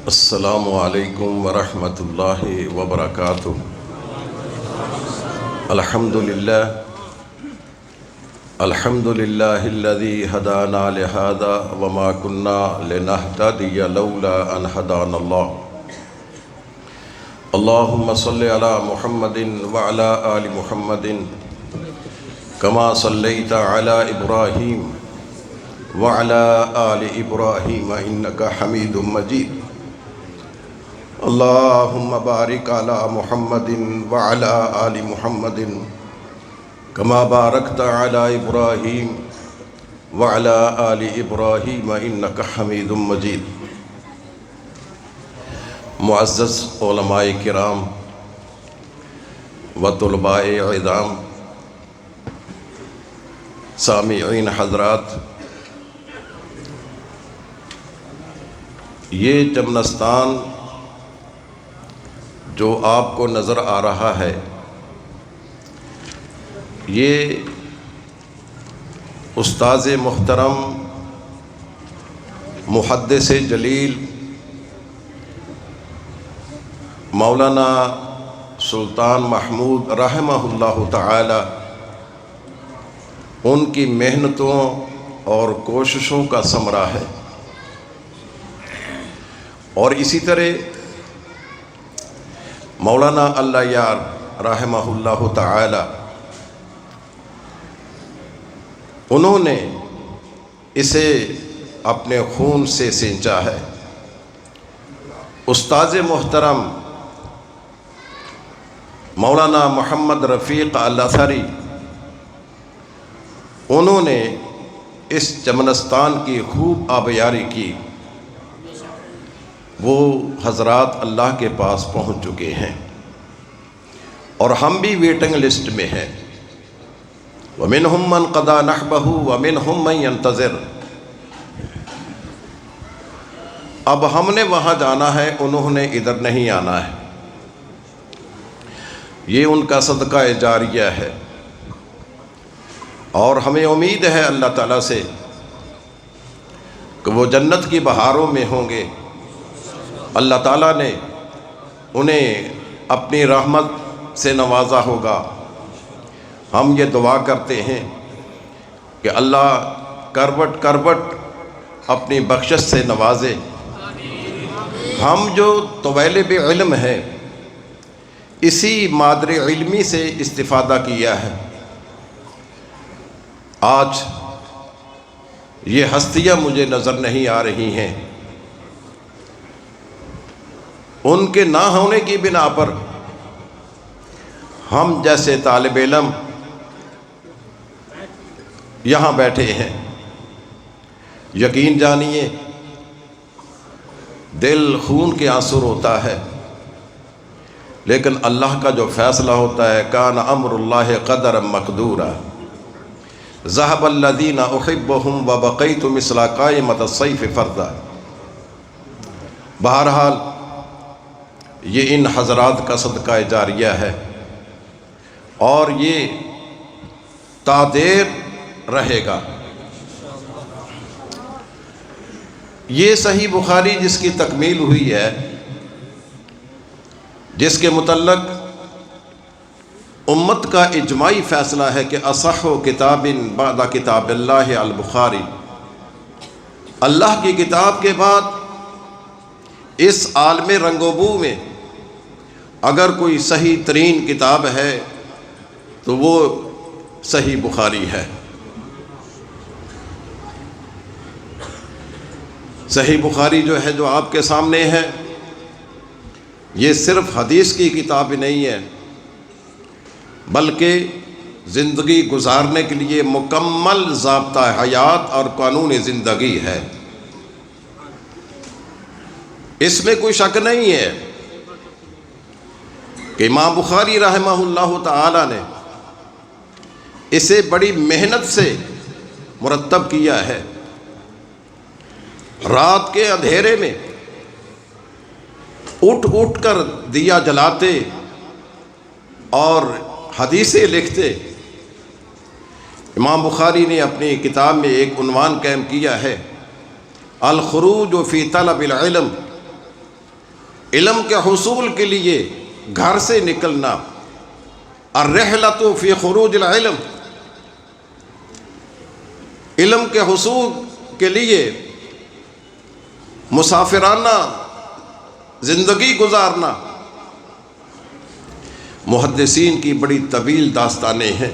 السلام علیکم ورحمۃ اللہ وبرکاتہ۔ الحمد للہ الذی ہدانا لہذا وما كنا لنہتدی لولا ان ہدانا اللہ۔ اللہم صلی علی محمد وعلی آل محمد کما صلیت علی ابراہیم وعلی آل ابراہیم انک حمید مجید۔ اللہم بارک علی محمد وعلی آل محمد کما بارکت علی ابراہیم وعلی آل ابراہیم انک حمید مجید۔ معزز علماء کرام و طلباء اعظام، سامعین حضرات، یہ چمنستان جو آپ کو نظر آ رہا ہے، یہ استاذ محترم محدث جلیل مولانا سلطان محمود رحمہ اللہ تعالی ان کی محنتوں اور کوششوں کا ثمرہ ہے۔ اور اسی طرح مولانا اللہ یار رحمہ اللہ تعالی انہوں نے اسے اپنے خون سے سینچا ہے۔ استاذ محترم مولانا محمد رفیق الاثری انہوں نے اس چمنستان کی خوب آبیاری کی۔ وہ حضرات اللہ کے پاس پہنچ چکے ہیں اور ہم بھی ویٹنگ لسٹ میں ہیں۔ وَمِنْهُمْ مَنْ قَضَى نَحْبَهُ وَمِنْهُمْ مَنْ يَنْتَظِرُ۔ اب ہم نے وہاں جانا ہے، انہوں نے ادھر نہیں آنا ہے۔ یہ ان کا صدقہ جاریہ ہے، اور ہمیں امید ہے اللہ تعالیٰ سے کہ وہ جنت کی بہاروں میں ہوں گے۔ اللہ تعالیٰ نے انہیں اپنی رحمت سے نوازا ہوگا۔ ہم یہ دعا کرتے ہیں کہ اللہ کروٹ کروٹ اپنی بخشش سے نوازے۔ ہم جو طالب علم ہیں، اسی مادر علمی سے استفادہ کیا ہے۔ آج یہ ہستیاں مجھے نظر نہیں آ رہی ہیں، ان کے نہ ہونے کی بنا پر ہم جیسے طالب علم یہاں بیٹھے ہیں۔ یقین جانیے، دل خون کے آنسو ہوتا ہے، لیکن اللہ کا جو فیصلہ ہوتا ہے، کان امر اللہ قدرا مقدورا، ذهب الذین احبهم وبقیت مثل قائمۃ الصیف فردا۔ بہرحال یہ ان حضرات کا صدقہ جاریہ ہے، اور یہ تادیر رہے گا۔ یہ صحیح بخاری جس کی تکمیل ہوئی ہے، جس کے متعلق امت کا اجماعی فیصلہ ہے کہ اصح کتاب بعد کتاب اللہ البخاری، اللہ کی کتاب کے بعد اس عالم رنگ و بو میں اگر کوئی صحیح ترین کتاب ہے تو وہ صحیح بخاری ہے۔ صحیح بخاری جو ہے، جو آپ کے سامنے ہے، یہ صرف حدیث کی کتاب نہیں ہے، بلکہ زندگی گزارنے کے لیے مکمل ضابطہ حیات اور قانون زندگی ہے۔ اس میں کوئی شک نہیں ہے کہ امام بخاری رحمہ اللہ تعالی نے اسے بڑی محنت سے مرتب کیا ہے۔ رات کے اندھیرے میں اٹھ اٹھ کر دیا جلاتے اور حدیثیں لکھتے۔ امام بخاری نے اپنی کتاب میں ایک عنوان قائم کیا ہے، الخروج فی طلب العلم علم کے حصول کے لیے گھر سے نکلنا، الرحلۃ فی خروج العلم، علم کے حصول کے لیے مسافرانہ زندگی گزارنا، محدثین کی بڑی طویل داستانیں ہیں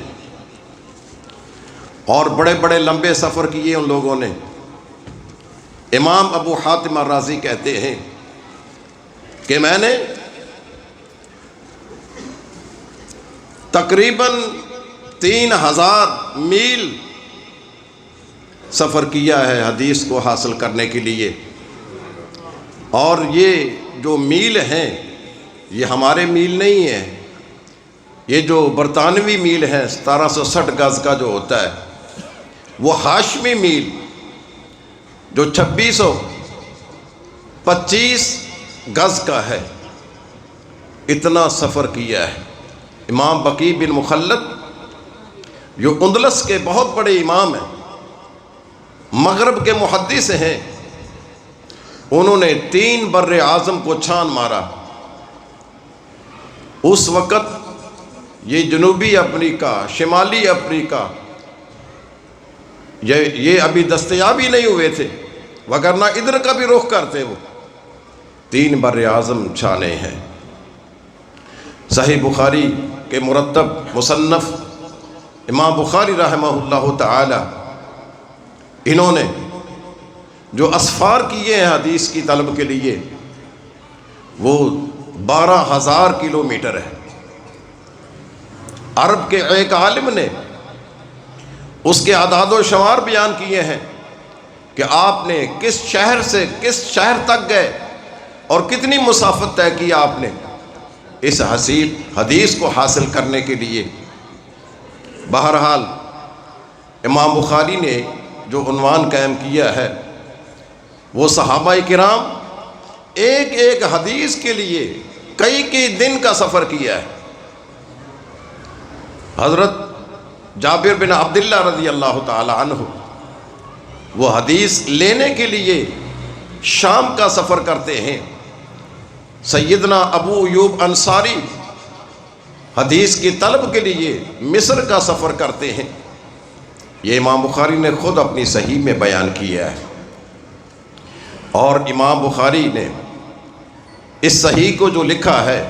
اور بڑے بڑے لمبے سفر کیے ان لوگوں نے۔ امام ابو حاتم الرازی کہتے ہیں کہ میں نے تقریباً 3000 میل سفر کیا ہے حدیث کو حاصل کرنے کے لیے، اور یہ جو میل ہیں یہ ہمارے میل نہیں ہیں، یہ جو برطانوی میل ہے 1760 گز کا جو ہوتا ہے، وہ ہاشمی میل جو 2625 گز کا ہے، اتنا سفر کیا ہے۔ امام بقی بن مخلد جو اندلس کے بہت بڑے امام ہیں، مغرب کے محدث ہیں، انہوں نے 3 بر اعظم کو چھان مارا۔ اس وقت یہ جنوبی افریقہ، شمالی افریقہ یہ ابھی دستیاب ہی نہیں ہوئے تھے، وگرنہ ادھر کا بھی رخ کرتے وہ۔ 3 بر اعظم چھانے ہیں۔ صحیح بخاری کے مرتب مصنف امام بخاری رحمہ اللہ تعالی، انہوں نے جو اسفار کیے ہیں حدیث کی طلب کے لیے وہ 12,000 کلومیٹر ہے۔ عرب کے ایک عالم نے اس کے اعداد و شمار بیان کیے ہیں کہ آپ نے کس شہر سے کس شہر تک گئے اور کتنی مسافت طے کی آپ نے اس حدیث کو حاصل کرنے کے لیے۔ بہرحال امام بخاری نے جو عنوان قائم کیا ہے وہ صحابہ کرام ایک ایک حدیث کے لیے کئی دن کا سفر کیا ہے۔ حضرت جابر بن عبداللہ رضی اللہ تعالی عنہ وہ حدیث لینے کے لیے شام کا سفر کرتے ہیں۔ سیدنا ابو ایوب انصاری حدیث کی طلب کے لیے مصر کا سفر کرتے ہیں۔ یہ امام بخاری نے خود اپنی صحیح میں بیان کیا ہے، اور امام بخاری نے اس صحیح کو جو لکھا ہے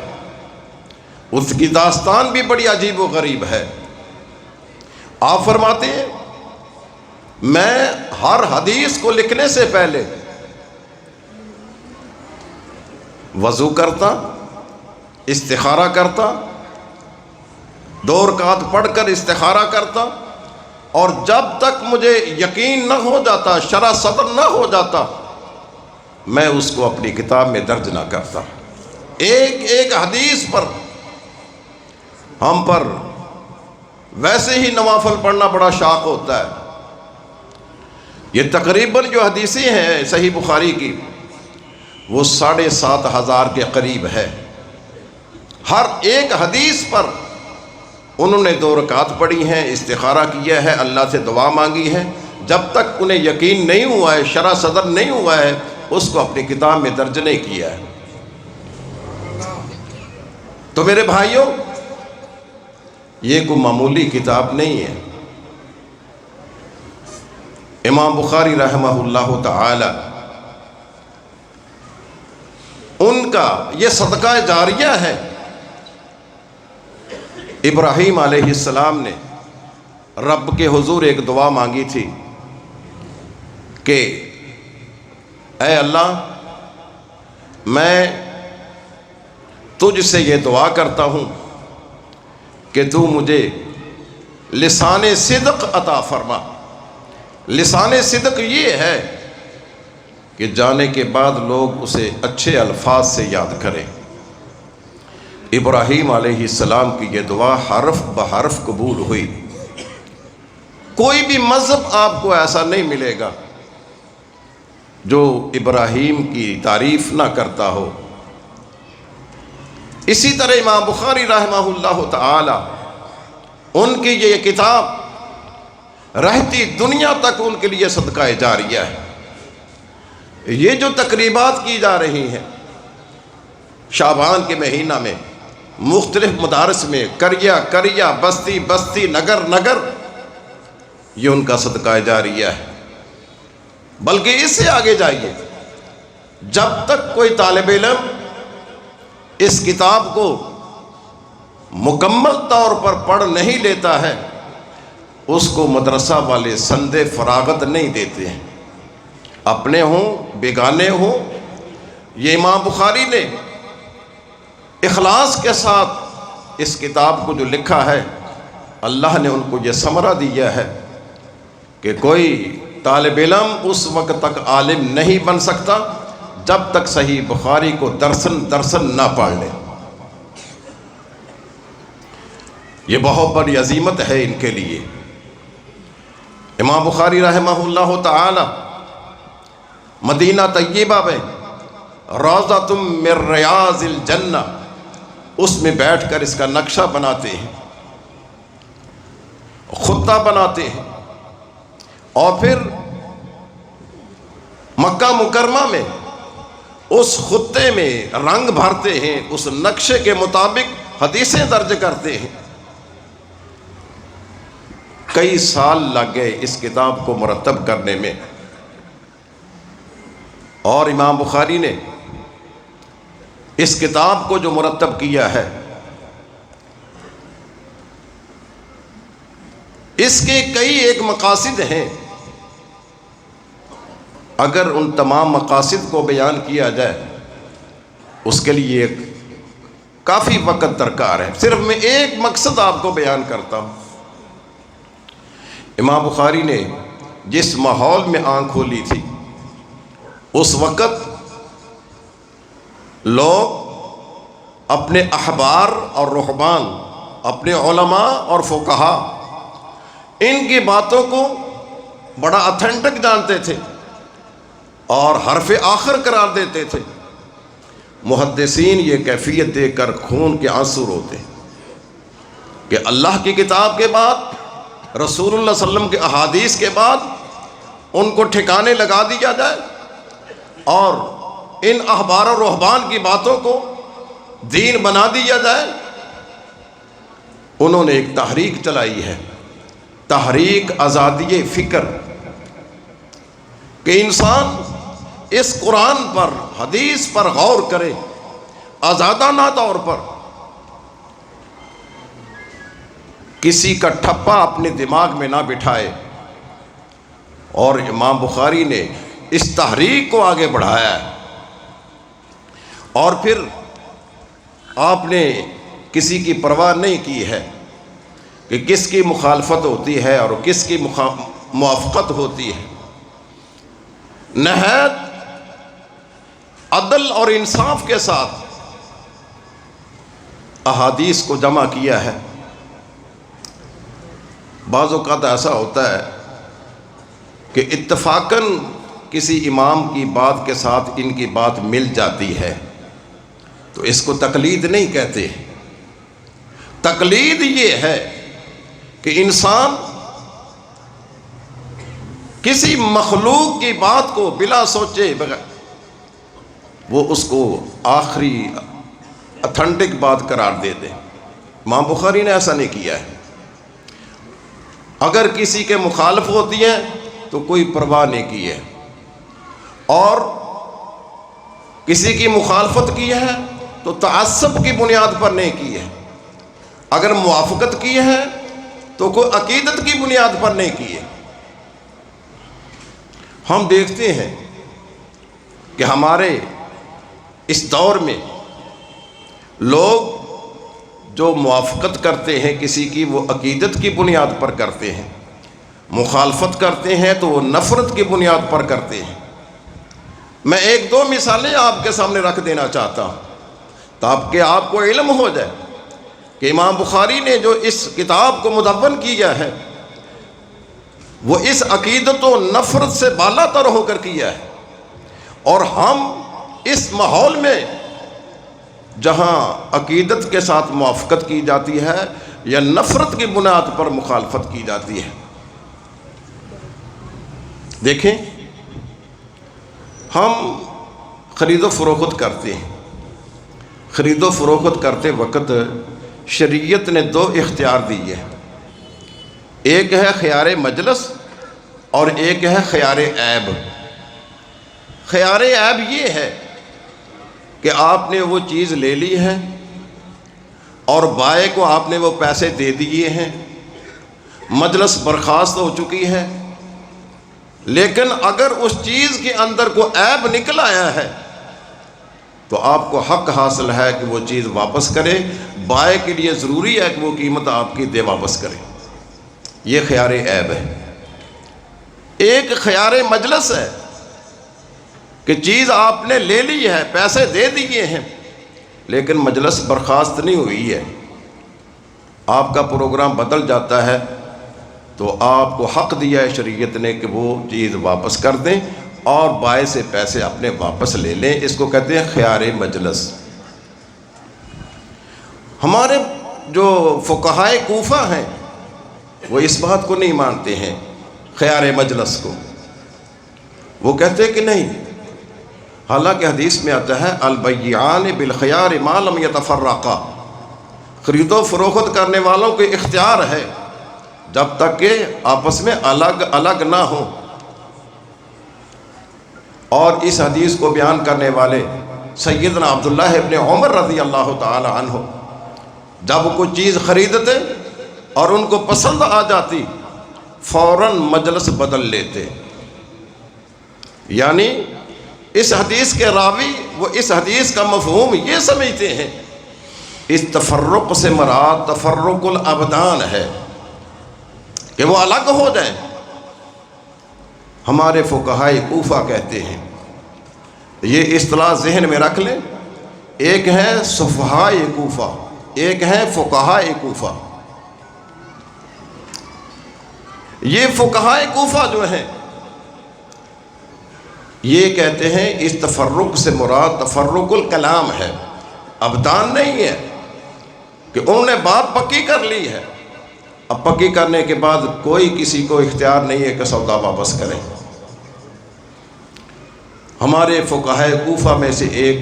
اس کی داستان بھی بڑی عجیب و غریب ہے۔ آپ فرماتے ہیں میں ہر حدیث کو لکھنے سے پہلے وضو کرتا، استخارہ کرتا، 2 رکعت پڑھ کر استخارہ کرتا، اور جب تک مجھے یقین نہ ہو جاتا، شرح صدر نہ ہو جاتا، میں اس کو اپنی کتاب میں درج نہ کرتا۔ ایک ایک حدیث پر ہم پر ویسے ہی نوافل پڑھنا بڑا شاق ہوتا ہے۔ یہ تقریباً جو حدیثیں ہیں صحیح بخاری کی وہ 7,500 کے قریب ہے۔ ہر ایک حدیث پر انہوں نے 2 رکعت پڑھی ہیں، استخارہ کیا ہے، اللہ سے دعا مانگی ہے، جب تک انہیں یقین نہیں ہوا ہے، شرح صدر نہیں ہوا ہے، اس کو اپنی کتاب میں درج نہیں کیا ہے۔ تو میرے بھائیوں، یہ کوئی معمولی کتاب نہیں ہے۔ امام بخاری رحمہ اللہ تعالی ان کا یہ صدقہ جاریہ ہے۔ ابراہیم علیہ السلام نے رب کے حضور ایک دعا مانگی تھی کہ اے اللہ، میں تجھ سے یہ دعا کرتا ہوں کہ تو مجھے لسان صدق عطا فرما۔ لسان صدق یہ ہے کہ جانے کے بعد لوگ اسے اچھے الفاظ سے یاد کریں۔ ابراہیم علیہ السلام کی یہ دعا حرف بحرف قبول ہوئی۔ کوئی بھی مذہب آپ کو ایسا نہیں ملے گا جو ابراہیم کی تعریف نہ کرتا ہو۔ اسی طرح امام بخاری رحمہ اللہ تعالی ان کی یہ کتاب رہتی دنیا تک ان کے لیے صدقہ جاریہ ہے۔ یہ جو تقریبات کی جا رہی ہیں شعبان کے مہینہ میں مختلف مدارس میں کریا کریا، بستی بستی، نگر نگر، یہ ان کا صدقہ جاریہ ہے۔ بلکہ اس سے آگے جائیے، جب تک کوئی طالب علم اس کتاب کو مکمل طور پر پڑھ نہیں لیتا ہے، اس کو مدرسہ والے سند فراغت نہیں دیتے ہیں، اپنے ہوں بیگانے ہوں۔ یہ امام بخاری نے اخلاص کے ساتھ اس کتاب کو جو لکھا ہے، اللہ نے ان کو یہ ثمرہ دیا ہے کہ کوئی طالب علم اس وقت تک عالم نہیں بن سکتا جب تک صحیح بخاری کو درسن نہ پڑھ لے۔ یہ بہت بڑی عظیمت ہے ان کے لیے۔ امام بخاری رحمہ اللہ تعالی مدینہ طیبہ میں روضۃ من ریاض الجنہ، اس میں بیٹھ کر اس کا نقشہ بناتے ہیں، خطہ بناتے ہیں، اور پھر مکہ مکرمہ میں اس خطے میں رنگ بھرتے ہیں، اس نقشے کے مطابق حدیثیں درج کرتے ہیں۔ کئی سال لگ گئے اس کتاب کو مرتب کرنے میں، اور امام بخاری نے اس کتاب کو جو مرتب کیا ہے، اس کے کئی ایک مقاصد ہیں۔ اگر ان تمام مقاصد کو بیان کیا جائے اس کے لیے کافی وقت درکار ہے، صرف میں ایک مقصد آپ کو بیان کرتا ہوں۔ امام بخاری نے جس ماحول میں آنکھ کھولی تھی، اس وقت لوگ اپنے احبار اور رہبان، اپنے علماء اور فقہا، ان کی باتوں کو بڑا اتھینٹک جانتے تھے اور حرف آخر قرار دیتے تھے۔ محدثین یہ کیفیت دے کر خون کے آنسو روتے کہ اللہ کی کتاب کے بعد، رسول اللہ صلی اللہ علیہ وسلم کے احادیث کے بعد ان کو ٹھکانے لگا دیا جائے اور ان احبار و رہبان کی باتوں کو دین بنا دیا جائے۔ انہوں نے ایک تحریک چلائی ہے، تحریک آزادی فکر، کہ انسان اس قرآن پر، حدیث پر غور کرے، آزادانہ طور پر، کسی کا ٹھپا اپنے دماغ میں نہ بٹھائے۔ اور امام بخاری نے اس تحریک کو آگے بڑھایا ہے۔ اور پھر آپ نے کسی کی پرواہ نہیں کی ہے کہ کس کی مخالفت ہوتی ہے اور کس کی موافقت ہوتی ہے۔ نہایت عدل اور انصاف کے ساتھ احادیث کو جمع کیا ہے۔ بعض اوقات ایسا ہوتا ہے کہ اتفاقاً کسی امام کی بات کے ساتھ ان کی بات مل جاتی ہے، تو اس کو تقلید نہیں کہتے۔ تقلید یہ ہے کہ انسان کسی مخلوق کی بات کو بلا سوچے بغیر وہ اس کو آخری اتھینٹک بات قرار دے دے۔ امام بخاری نے ایسا نہیں کیا ہے۔ اگر کسی کے مخالف ہوتی ہیں تو کوئی پرواہ نہیں کی ہے، اور کسی کی مخالفت کی ہے تو تعصب کی بنیاد پر نہیں کی ہے، اگر موافقت کی ہے تو کوئی عقیدت کی بنیاد پر نہیں کی ہے۔ ہم دیکھتے ہیں کہ ہمارے اس دور میں لوگ جو موافقت کرتے ہیں کسی کی، وہ عقیدت کی بنیاد پر کرتے ہیں، مخالفت کرتے ہیں تو وہ نفرت کی بنیاد پر کرتے ہیں۔ میں ایک دو مثالیں آپ کے سامنے رکھ دینا چاہتا ہوں تاکہ آپ کو علم ہو جائے کہ امام بخاری نے جو اس کتاب کو مدون کیا ہے وہ اس عقیدت و نفرت سے بالا تر ہو کر کیا ہے، اور ہم اس ماحول میں جہاں عقیدت کے ساتھ موافقت کی جاتی ہے یا نفرت کی بنیاد پر مخالفت کی جاتی ہے۔ دیکھیں، ہم خرید و فروخت کرتے ہیں، خرید و فروخت کرتے وقت شریعت نے دو اختیار دیے ہیں، ایک ہے خیار مجلس اور ایک ہے خیار عیب۔ خیار عیب یہ ہے کہ آپ نے وہ چیز لے لی ہے اور بائع کو آپ نے وہ پیسے دے دیے ہیں، مجلس برخاست ہو چکی ہے، لیکن اگر اس چیز کے اندر کوئی عیب نکل آیا ہے تو آپ کو حق حاصل ہے کہ وہ چیز واپس کرے، بائع کے لیے ضروری ہے کہ وہ قیمت آپ کی دے واپس کرے۔ یہ خیار عیب ہے۔ ایک خیار مجلس ہے کہ چیز آپ نے لے لی ہے، پیسے دے دیے ہیں، لیکن مجلس برخاست نہیں ہوئی ہے، آپ کا پروگرام بدل جاتا ہے، تو آپ کو حق دیا ہے شریعت نے کہ وہ چیز واپس کر دیں اور بائع سے پیسے اپنے واپس لے لیں۔ اس کو کہتے ہیں خیار مجلس۔ ہمارے جو فقہائے کوفہ ہیں وہ اس بات کو نہیں مانتے ہیں، خیار مجلس کو۔ وہ کہتے ہیں کہ نہیں، حالانکہ حدیث میں آتا ہے البیعان بالخیار ما لم یتفرقا، خرید و فروخت کرنے والوں کے اختیار ہے جب تک کہ آپس میں الگ الگ نہ ہو۔ اور اس حدیث کو بیان کرنے والے سیدنا عبداللہ ابن عمر رضی اللہ تعالی عنہ جب کوئی چیز خریدتے اور ان کو پسند آ جاتی فوراً مجلس بدل لیتے۔ یعنی اس حدیث کے راوی وہ اس حدیث کا مفہوم یہ سمجھتے ہیں، اس تفرق سے مراد تفرق الابدان ہے کہ وہ الگ ہو جائیں۔ ہمارے فقہائے کوفہ کہتے ہیں، یہ اصطلاح ذہن میں رکھ لیں، ایک ہے صفحائے کوفہ، ایک ہے فقہائے کوفہ۔ یہ فقہائے کوفہ جو ہیں یہ کہتے ہیں اس تفرق سے مراد تفرق الکلام ہے، ابدان نہیں ہے کہ انہوں نے بات پکی کر لی ہے، اب پکی کرنے کے بعد کوئی کسی کو اختیار نہیں ہے کہ سودا واپس کرے۔ ہمارے فقہائے کوفہ میں سے ایک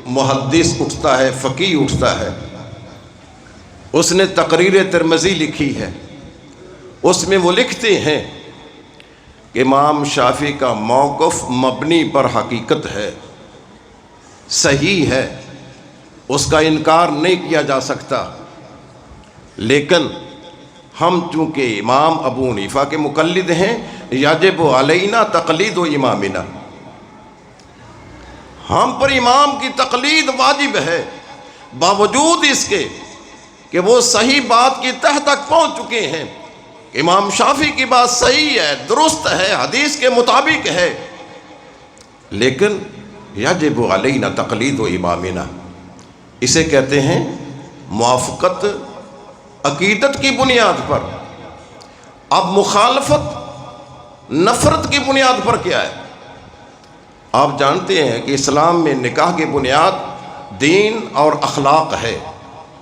محدث اٹھتا ہے، فقیہ اٹھتا ہے، اس نے تقریر ترمذی لکھی ہے، اس میں وہ لکھتے ہیں کہ امام شافعی کا موقف مبنی پر حقیقت ہے، صحیح ہے، اس کا انکار نہیں کیا جا سکتا، لیکن ہم چونکہ امام ابو حنیفہ کے مقلد ہیں یجب علینا تقلید و امامنا، ہم پر امام کی تقلید واجب ہے، باوجود اس کے کہ وہ صحیح بات کی تہ تک پہنچ چکے ہیں، امام شافعی کی بات صحیح ہے، درست ہے، حدیث کے مطابق ہے، لیکن یجب علینا تقلید و امامنا، اسے کہتے ہیں موافقت عقیدت کی بنیاد پر۔ اب مخالفت نفرت کی بنیاد پر کیا ہے؟ آپ جانتے ہیں کہ اسلام میں نکاح کی بنیاد دین اور اخلاق ہے۔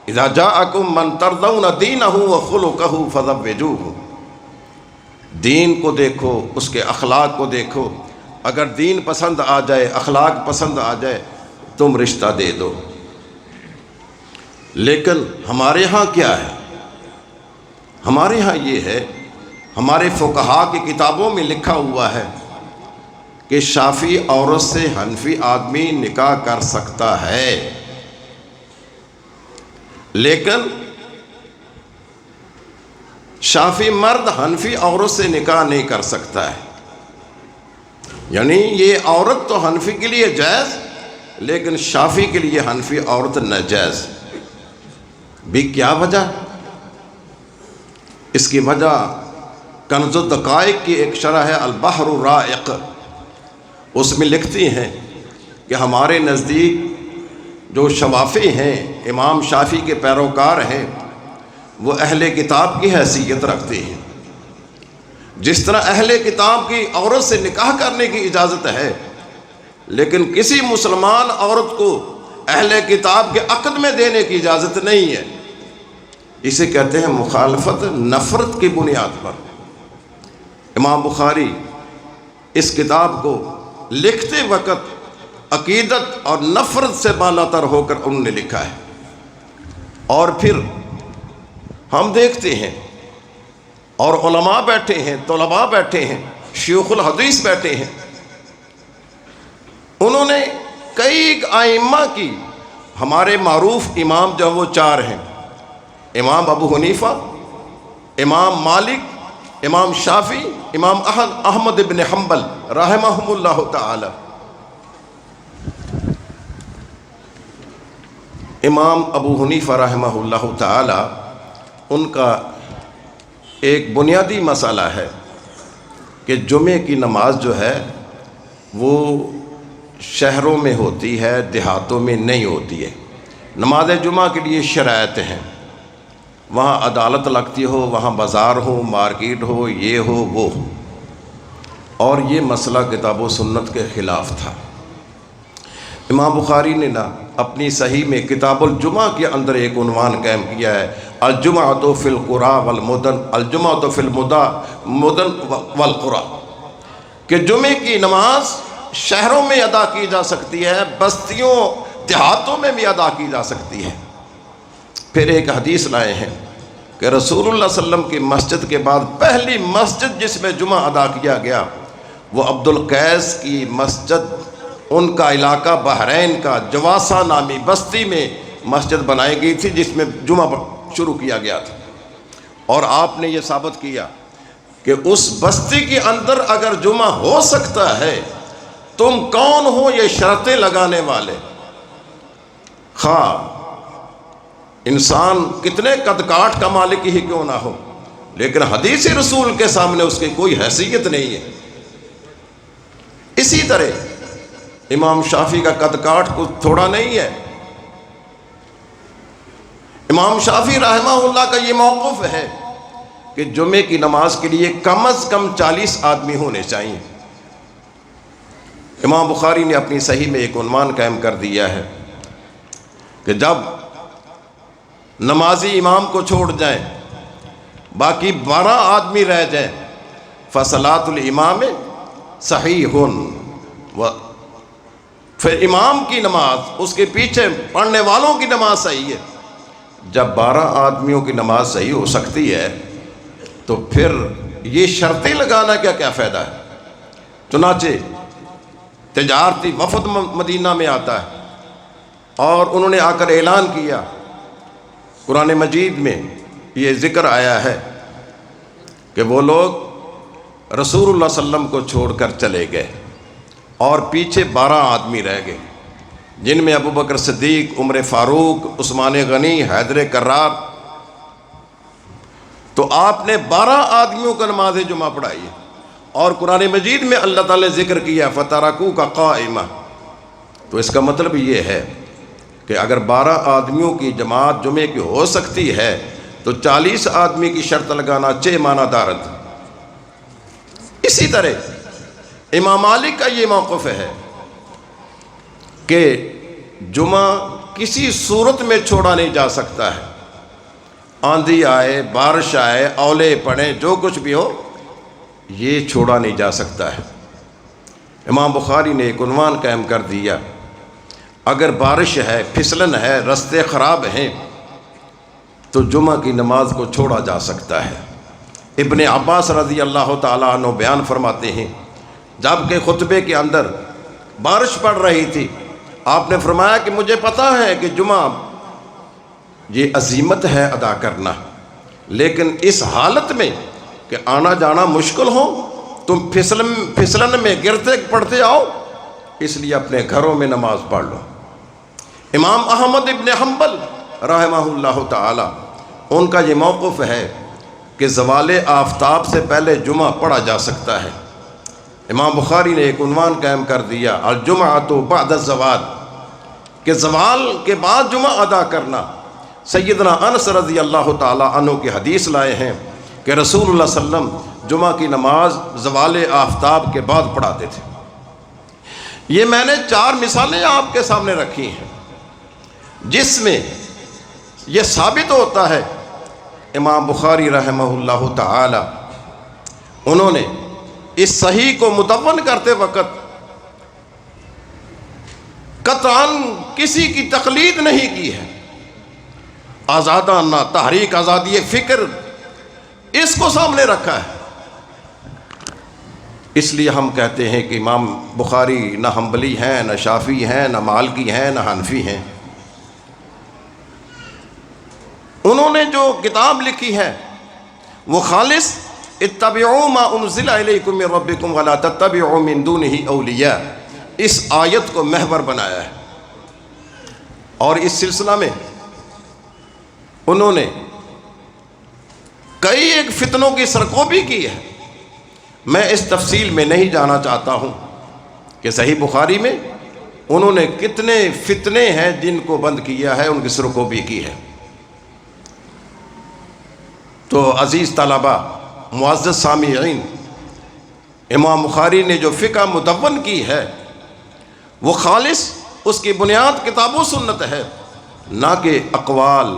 اذا جاءکم من ترضون دینہ وخلقہ فزوجوہ، دین کو دیکھو، اس کے اخلاق کو دیکھو، اگر دین پسند آ جائے، اخلاق پسند آ جائے، تم رشتہ دے دو۔ لیکن ہمارے ہاں کیا ہے؟ ہمارے ہاں یہ ہے، ہمارے فقہاء کی کتابوں میں لکھا ہوا ہے کہ شافعی عورت سے حنفی آدمی نکاح کر سکتا ہے، لیکن شافعی مرد حنفی عورت سے نکاح نہیں کر سکتا ہے۔ یعنی یہ عورت تو حنفی کے لیے جائز، لیکن شافعی کے لیے حنفی عورت ناجائز۔ بھی کیا وجہ؟ اس کی وجہ کنز الدقائق کی ایک شرح ہے البحر الرائق، اس میں لکھتی ہیں کہ ہمارے نزدیک جو شوافی ہیں، امام شافعی کے پیروکار ہیں، وہ اہل کتاب کی حیثیت رکھتے ہیں۔ جس طرح اہل کتاب کی عورت سے نکاح کرنے کی اجازت ہے، لیکن کسی مسلمان عورت کو اہل کتاب کے عقد میں دینے کی اجازت نہیں ہے۔ اسے کہتے ہیں مخالفت نفرت کی بنیاد پر۔ امام بخاری اس کتاب کو لکھتے وقت عقیدت اور نفرت سے بالا تر ہو کر انہوں نے لکھا ہے۔ اور پھر ہم دیکھتے ہیں اور علماء بیٹھے ہیں، طلباء بیٹھے ہیں، شیوخ الحدیث بیٹھے ہیں، انہوں نے کئی ائمہ کی، ہمارے معروف امام جو وہ چار ہیں، امام ابو حنیفہ، امام مالک، امام شافعی، امام احمد بن حنبل رحمہم اللہ تعالی۔ امام ابو حنیفہ رحمہ اللہ تعالی، ان کا ایک بنیادی مسئلہ ہے کہ جمعے کی نماز جو ہے وہ شہروں میں ہوتی ہے، دیہاتوں میں نہیں ہوتی ہے۔ نماز جمعہ کے لیے شرائط ہیں، وہاں عدالت لگتی ہو، وہاں بازار ہو، مارکیٹ ہو، یہ ہو وہ ہو، اور یہ مسئلہ کتاب و سنت کے خلاف تھا۔ امام بخاری نے نا اپنی صحیح میں کتاب الجمعہ کے اندر ایک عنوان قائم کیا ہے، الجمعۃ فی القریٰ والمدن، الجمعۃ فی المدن والقریٰ، کہ جمعے کی نماز شہروں میں ادا کی جا سکتی ہے، بستیوں دیہاتوں میں بھی ادا کی جا سکتی ہے۔ پھر ایک حدیث لائے ہیں کہ رسول اللہ صلی اللہ علیہ وسلم کی مسجد کے بعد پہلی مسجد جس میں جمعہ ادا کیا گیا وہ عبد القیس کی مسجد، ان کا علاقہ بحرین کا جواسہ نامی بستی میں مسجد بنائی گئی تھی جس میں جمعہ شروع کیا گیا تھا۔ اور آپ نے یہ ثابت کیا کہ اس بستی کے اندر اگر جمعہ ہو سکتا ہے، تم کون ہو یہ شرطیں لگانے والے؟ خواہ انسان کتنے قد کاٹ کا مالک ہی کیوں نہ ہو، لیکن حدیث رسول کے سامنے اس کی کوئی حیثیت نہیں ہے۔ اسی طرح امام شافعی کا قد کاٹ کچھ تھوڑا نہیں ہے۔ امام شافعی رحمہ اللہ کا یہ موقف ہے کہ جمعے کی نماز کے لیے کم از کم 40 آدمی ہونے چاہیے۔ امام بخاری نے اپنی صحیح میں ایک عنوان قائم کر دیا ہے کہ جب نمازی امام کو چھوڑ جائیں، باقی 12 آدمی رہ جائیں، فصلاۃ الامام صحیح، پھر امام کی نماز، اس کے پیچھے پڑھنے والوں کی نماز صحیح ہے۔ جب 12 آدمیوں کی نماز صحیح ہو سکتی ہے تو پھر یہ شرطیں لگانا کیا فائدہ ہے؟ چنانچہ تجارتی وفد مدینہ میں آتا ہے اور انہوں نے آ کر اعلان کیا، قرآن مجید میں یہ ذکر آیا ہے کہ وہ لوگ رسول اللہ صلی اللہ علیہ وسلم کو چھوڑ کر چلے گئے اور پیچھے 12 آدمی رہ گئے، جن میں ابو بکر صدیق، عمر فاروق، عثمان غنی، حیدر کرار۔ تو آپ نے 12 آدمیوں کا نماز جمعہ پڑھائی ہے، اور قرآن مجید میں اللہ تعالی نے ذکر کیا فَتَرَكُوكَ قَائِمًا۔ تو اس کا مطلب یہ ہے کہ اگر 12 آدمیوں کی جماعت جمعے کی ہو سکتی ہے تو 40 آدمی کی شرط لگانا چہ معنی دارت۔ اسی طرح امام مالک کا یہ موقف ہے کہ جمعہ کسی صورت میں چھوڑا نہیں جا سکتا ہے، آندھی آئے، بارش آئے، اولے پڑیں، جو کچھ بھی ہو، یہ چھوڑا نہیں جا سکتا ہے۔ امام بخاری نے ایک عنوان قائم کر دیا، اگر بارش ہے، پھسلن ہے، رستے خراب ہیں تو جمعہ کی نماز کو چھوڑا جا سکتا ہے۔ ابن عباس رضی اللہ تعالیٰ عنہ بیان فرماتے ہیں، جبکہ خطبے کے اندر بارش پڑ رہی تھی، آپ نے فرمایا کہ مجھے پتا ہے کہ جمعہ یہ عزیمت ہے ادا کرنا، لیکن اس حالت میں کہ آنا جانا مشکل ہو، تم پھسلن میں گرتے پڑتے آؤ، اس لیے اپنے گھروں میں نماز پڑھ لو۔ امام احمد ابن حنبل رحمہ اللہ تعالی، ان کا یہ موقف ہے کہ زوال آفتاب سے پہلے جمعہ پڑھا جا سکتا ہے۔ امام بخاری نے ایک عنوان قائم کر دیا، الجمعۃ بعد الزوال، کہ زوال کے بعد جمعہ ادا کرنا۔ سیدنا انس رضی اللہ تعالی عنہ کی حدیث لائے ہیں کہ رسول اللہ صلی اللہ علیہ وسلم جمعہ کی نماز زوال آفتاب کے بعد پڑھاتے تھے۔ یہ میں نے 4 مثالیں آپ کے سامنے رکھی ہیں جس میں یہ ثابت ہوتا ہے امام بخاری رحمہ اللہ تعالی انہوں نے اس صحیح کو مدون کرتے وقت قطعاً کسی کی تقلید نہیں کی ہے، آزادانہ تحریک آزادی فکر اس کو سامنے رکھا ہے۔ اس لیے ہم کہتے ہیں کہ امام بخاری نہ حنبلی ہیں، نہ شافعی ہیں، نہ مالکی ہیں، نہ حنفی ہیں۔ انہوں نے جو کتاب لکھی ہے وہ خالص اتبعوا ما انزل الیکم من ربکم ولا تتبعوا من دونہ اولیاء، اس آیت کو محور بنایا ہے۔ اور اس سلسلہ میں انہوں نے کئی ایک فتنوں کی سرکوبی کی ہے۔ میں اس تفصیل میں نہیں جانا چاہتا ہوں کہ صحیح بخاری میں انہوں نے کتنے فتنے ہیں جن کو بند کیا ہے، ان کی سرکوبی کی ہے۔ تو عزیز طلبہ، معزز سامعین، امام بخاری نے جو فقہ مدون کی ہے وہ خالص اس کی بنیاد کتاب و سنت ہے، نہ کہ اقوال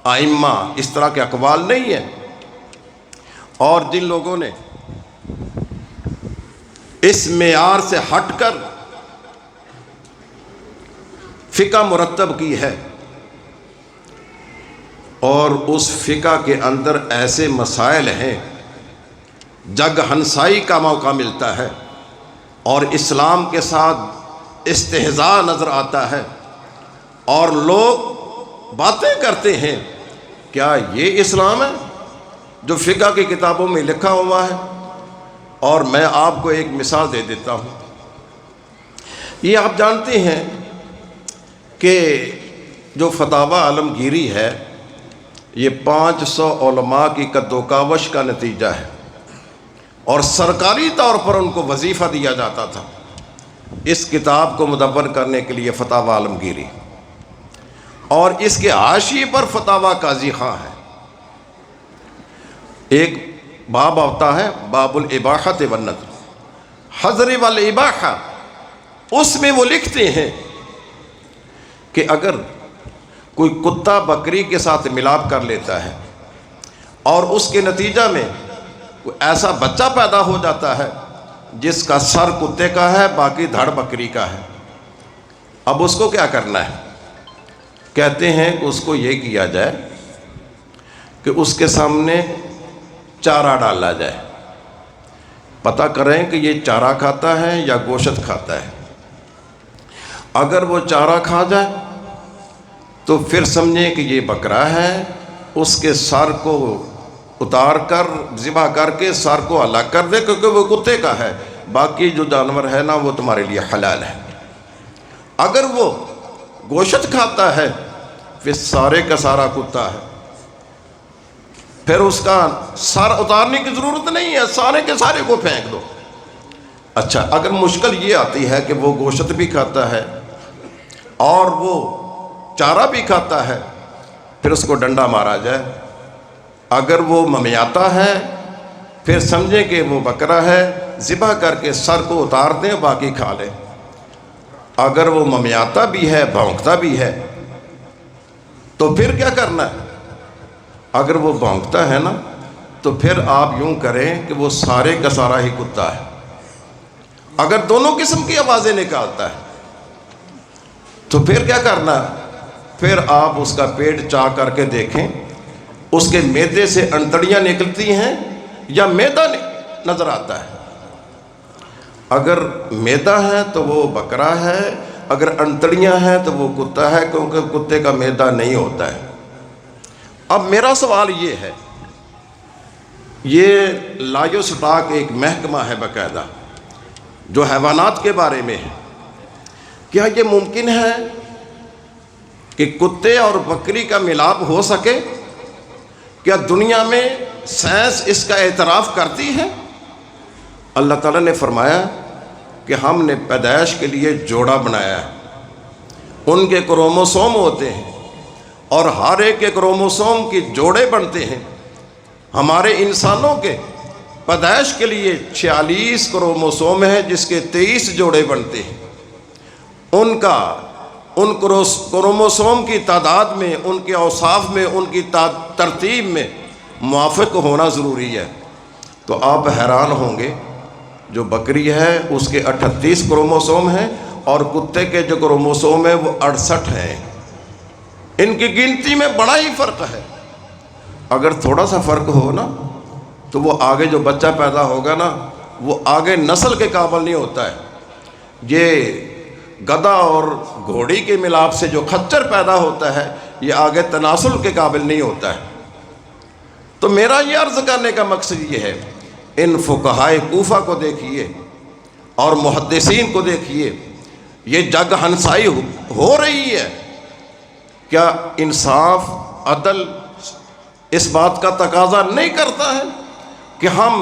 ائمہ، اس طرح کے اقوال نہیں ہیں۔ اور جن لوگوں نے اس معیار سے ہٹ کر فقہ مرتب کی ہے اور اس فقہ کے اندر ایسے مسائل ہیں جگ ہنسائی کا موقع ملتا ہے اور اسلام کے ساتھ استہزاء نظر آتا ہے، اور لوگ باتیں کرتے ہیں کیا یہ اسلام ہے جو فقہ کی کتابوں میں لکھا ہوا ہے؟ اور میں آپ کو ایک مثال دے دیتا ہوں۔ یہ آپ جانتے ہیں کہ جو فتاوی عالمگیری ہے یہ 500 علماء کی قد و کاوش کا نتیجہ ہے، اور سرکاری طور پر ان کو وظیفہ دیا جاتا تھا اس کتاب کو مدون کرنے کے لیے، فتاوی عالمگیری، اور اس کے حاشیے پر فتاوی قاضی خاں ہے۔ ایک باب آتا ہے باب الاباحۃ والنذر، حظر والاباحہ، اس میں وہ لکھتے ہیں کہ اگر کوئی کتا بکری کے ساتھ ملاپ کر لیتا ہے اور اس کے نتیجہ میں کوئی ایسا بچہ پیدا ہو جاتا ہے جس کا سر کتے کا ہے باقی دھڑ بکری کا ہے، اب اس کو کیا کرنا ہے؟ کہتے ہیں کہ اس کو یہ کیا جائے کہ اس کے سامنے چارہ ڈالا جائے، پتہ کریں کہ یہ چارہ کھاتا ہے یا گوشت کھاتا ہے۔ اگر وہ چارہ کھا جائے تو پھر سمجھیں کہ یہ بکرا ہے، اس کے سر کو اتار کر ذبح کر کے سر کو الگ کر دے کیونکہ وہ کتے کا ہے، باقی جو جانور ہے نا وہ تمہارے لیے حلال ہے۔ اگر وہ گوشت کھاتا ہے پھر سارے کا سارا کتا ہے، پھر اس کا سر اتارنے کی ضرورت نہیں ہے، سارے کے سارے کو پھینک دو۔ اچھا، اگر مشکل یہ آتی ہے کہ وہ گوشت بھی کھاتا ہے اور وہ چارہ بھی کھاتا ہے، پھر اس کو ڈنڈا مارا جائے۔ اگر وہ ممیاتا ہے پھر سمجھیں کہ وہ بکرا ہے، ذبح کر کے سر کو اتار دیں، باقی کھا لیں۔ اگر وہ ممیاتا بھی ہے، بھونکتا بھی ہے، تو پھر کیا کرنا ہے؟ اگر وہ بھونکتا ہے نا تو پھر آپ یوں کریں کہ وہ سارے کا سارا ہی کتا ہے۔ اگر دونوں قسم کی آوازیں نکالتا ہے تو پھر کیا کرنا ہے؟ پھر آپ اس کا پیٹ چاک کر کے دیکھیں اس کے میدے سے انتڑیاں نکلتی ہیں یا میدا نظر آتا ہے۔ اگر میدا ہے تو وہ بکرا ہے، اگر انتڑیاں ہیں تو وہ کتا ہے، کیونکہ کتے کا میدا نہیں ہوتا ہے۔ اب میرا سوال یہ ہے، یہ لایو سٹاک ایک محکمہ ہے باقاعدہ جو حیوانات کے بارے میں ہے، کیا یہ ممکن ہے کہ کتے اور بکری کا ملاپ ہو سکے؟ کیا دنیا میں سائنس اس کا اعتراف کرتی ہے؟ اللہ تعالیٰ نے فرمایا کہ ہم نے پیدائش کے لیے جوڑا بنایا ہے، ان کے کروموسوم ہوتے ہیں اور ہر ایک کے کروموسوم کی جوڑے بنتے ہیں۔ ہمارے انسانوں کے پیدائش کے لیے 46 کروموسوم ہیں جس کے 23 جوڑے بنتے ہیں۔ ان کروموسوم کی تعداد میں، ان کے اوصاف میں، ان کی ترتیب میں موافق ہونا ضروری ہے۔ تو آپ حیران ہوں گے جو بکری ہے اس کے 38 کروموسوم ہیں اور کتے کے جو کروموسوم ہیں وہ 68 ہیں. ان کی گنتی میں بڑا ہی فرق ہے. اگر تھوڑا سا فرق ہو نا تو وہ آگے جو بچہ پیدا ہوگا نا وہ آگے نسل کے قابل نہیں ہوتا ہے. یہ گدھا اور گھوڑی کے ملاپ سے جو خچر پیدا ہوتا ہے یہ آگے تناسل کے قابل نہیں ہوتا ہے. تو میرا یہ عرض کرنے کا مقصد یہ ہے، ان فقہائے کوفہ کو دیکھیے اور محدثین کو دیکھیے، یہ جگ ہنسائی ہو رہی ہے. کیا انصاف عدل اس بات کا تقاضا نہیں کرتا ہے کہ ہم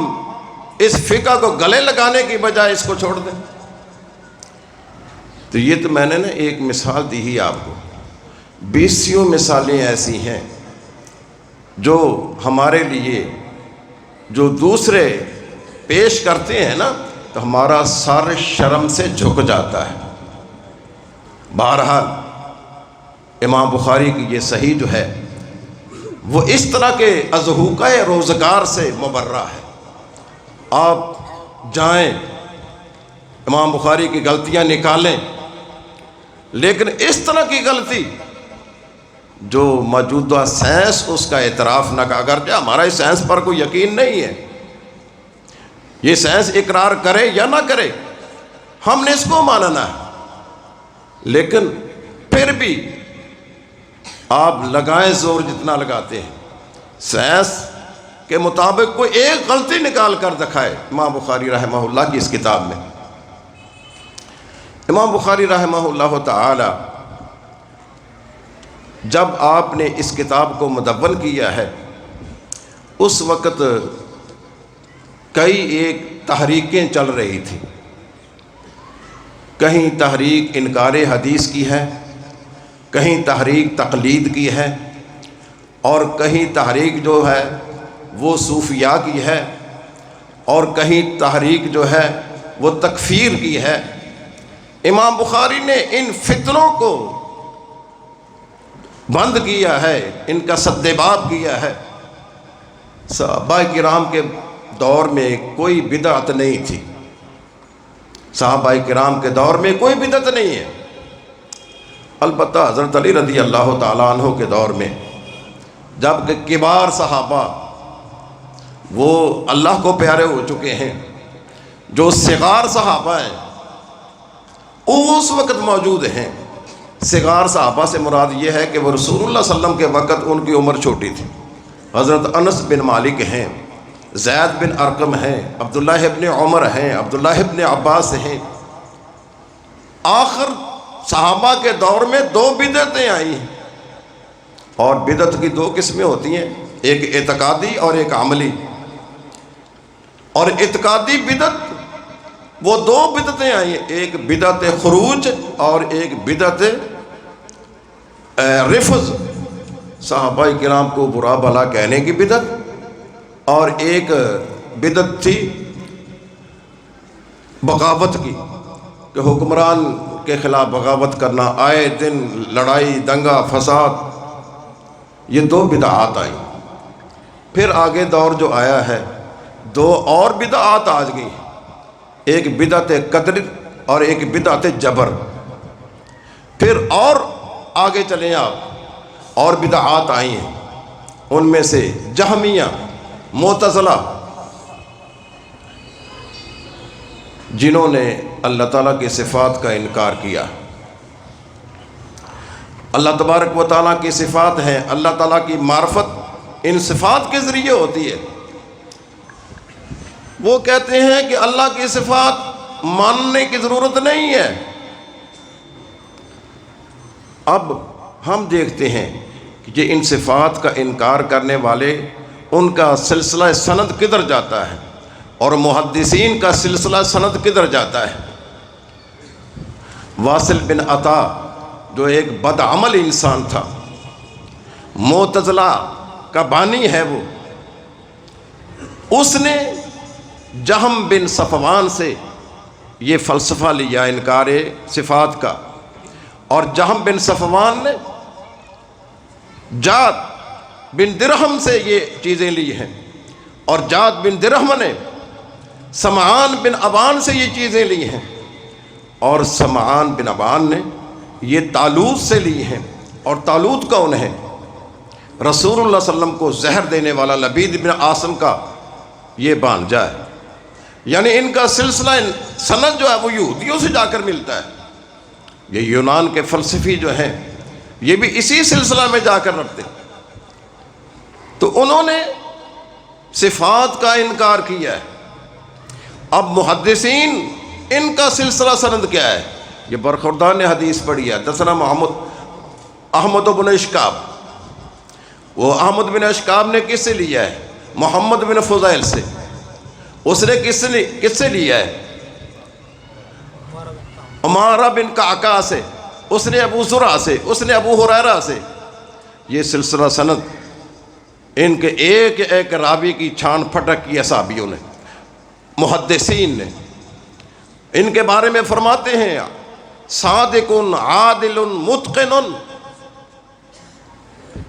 اس فقہ کو گلے لگانے کی بجائے اس کو چھوڑ دیں؟ تو یہ تو میں نے نا ایک مثال دی ہی آپ کو، 20 مثالیں ایسی ہیں جو ہمارے لیے جو دوسرے پیش کرتے ہیں نا تو ہمارا سر شرم سے جھک جاتا ہے. بہرحال امام بخاری کی یہ صحیح جو ہے وہ اس طرح کے اضحوکہ روزگار سے مبرہ ہے. آپ جائیں امام بخاری کی غلطیاں نکالیں، لیکن اس طرح کی غلطی جو موجودہ سائنس اس کا اعتراف نہ کر، اگرچہ ہمارا اس سائنس پر کوئی یقین نہیں ہے، یہ سائنس اقرار کرے یا نہ کرے ہم نے اس کو ماننا ہے، لیکن پھر بھی آپ لگائیں زور جتنا لگاتے ہیں، سائنس کے مطابق کوئی ایک غلطی نکال کر دکھائے امام بخاری رحمہ اللہ کی اس کتاب میں. امام بخاری رحمہ اللہ تعالی جب آپ نے اس کتاب کو مدون کیا ہے اس وقت کئی ایک تحریکیں چل رہی تھیں. کہیں تحریک انکار حدیث کی ہے، کہیں تحریک تقلید کی ہے، اور کہیں تحریک جو ہے وہ صوفیاء کی ہے، اور کہیں تحریک جو ہے وہ تکفیر کی ہے. امام بخاری نے ان فتنوں کو بند کیا ہے، ان کا سد باب کیا ہے. صحابہ کرام کے دور میں کوئی بدعت نہیں تھی، صحابہ کرام کے دور میں کوئی بدعت نہیں ہے. البتہ حضرت علی رضی اللہ تعالیٰ عنہ کے دور میں جب کہ کبار صحابہ وہ اللہ کو پیارے ہو چکے ہیں، جو صغار صحابہ ہیں وہ اس وقت موجود ہیں. صغار صحابہ سے مراد یہ ہے کہ وہ رسول اللہ صلی اللہ علیہ وسلم کے وقت ان کی عمر چھوٹی تھی. حضرت انس بن مالک ہیں، زید بن ارقم ہیں، عبداللہ ابن عمر ہیں، عبداللہ ابن عباس ہیں. آخر صحابہ کے دور میں 2 بدعتیں آئی ہیں، اور بدعت کی 2 قسمیں ہوتی ہیں، ایک اعتقادی اور ایک عملی. اور اعتقادی بدعت وہ 2 بدعتیں آئی ہیں، ایک بدعت خروج اور ایک بدعت رفض، صحابہ کرام کو برا بھلا کہنے کی بدعت، اور ایک بدعت تھی بغاوت کی کہ حکمران کے خلاف بغاوت کرنا، آئے دن لڑائی دنگا فساد. یہ 2 بدعات آئیں. پھر آگے دور جو آیا ہے 2 اور بدعات آ گئی، ایک بدعت قدر اور ایک بدعت جبر. پھر اور آگے چلیں آپ، اور بدعات آئی ہیں، ان میں سے جہمیہ، معتزلہ، جنہوں نے اللہ تعالیٰ کی صفات کا انکار کیا. اللہ تبارک و تعالیٰ کی صفات ہیں، اللہ تعالیٰ کی معرفت ان صفات کے ذریعے ہوتی ہے. وہ کہتے ہیں کہ اللہ کی صفات ماننے کی ضرورت نہیں ہے. اب ہم دیکھتے ہیں کہ یہ ان صفات کا انکار کرنے والے، ان کا سلسلہ سند کدھر جاتا ہے اور محدثین کا سلسلہ سند کدھر جاتا ہے. واصل بن عطا جو ایک بدعمل انسان تھا، معتزلہ کا بانی ہے، وہ اس نے جہم بن صفوان سے یہ فلسفہ لیا انکار صفات کا، اور جہم بن صفوان نے جاد بن درہم سے یہ چیزیں لی ہیں، اور جاد بن درہم نے سمعان بن ابان سے یہ چیزیں لی ہیں. اور سمعان بن ابان نے یہ طالوت سے لی ہیں. اور طالوت کون ہے؟ رسول اللہ صلی اللہ علیہ وسلم کو زہر دینے والا لبید بن عاصم کا یہ بانجا ہے. یعنی ان کا سلسلہ سند جو ہے وہ یہودیوں سے جا کر ملتا ہے. یہ یونان کے فلسفی جو ہیں یہ بھی اسی سلسلہ میں جا کر رکھتے ہیں. تو انہوں نے صفات کا انکار کیا ہے. اب محدثین ان کا سلسلہ سند کیا ہے؟ یہ برخوردان نے حدیث پڑھی ہے. دسنا احمد بن اشکاب. وہ احمد بن اشکاب نے کس سے لیا ہے؟ محمد بن فضیل سے. اس نے کس سے لیا ہے؟ عمارہ بن قعقاع سے. اس نے ابو زرع سے. اس نے ابو ہریرہ سے. یہ سلسلہ سند ان کے ایک ایک راوی کی چھان پھٹک کی صحابیوں نے، محدثین نے. ان کے بارے میں فرماتے ہیں صادق عادل متقن.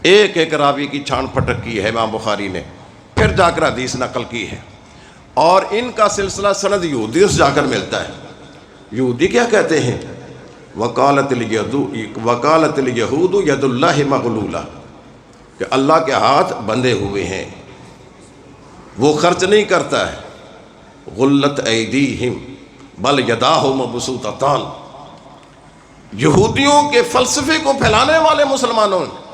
ایک ایک راوی کی چھان پھٹک کی ہے امام بخاری نے، پھر جا کر حدیث نقل کی ہے. اور ان کا سلسلہ سند یہودیوں سے جا کر ملتا ہے. یہودی کیا کہتے ہیں؟ وقالت الیہود ید اللہ مغلولہ، کہ اللہ کے ہاتھ بندھے ہوئے ہیں، وہ خرچ نہیں کرتا ہے. غلت ایدیہم بل یداہ مبسوطتان. یہودیوں کے فلسفے کو پھیلانے والے مسلمانوں نے.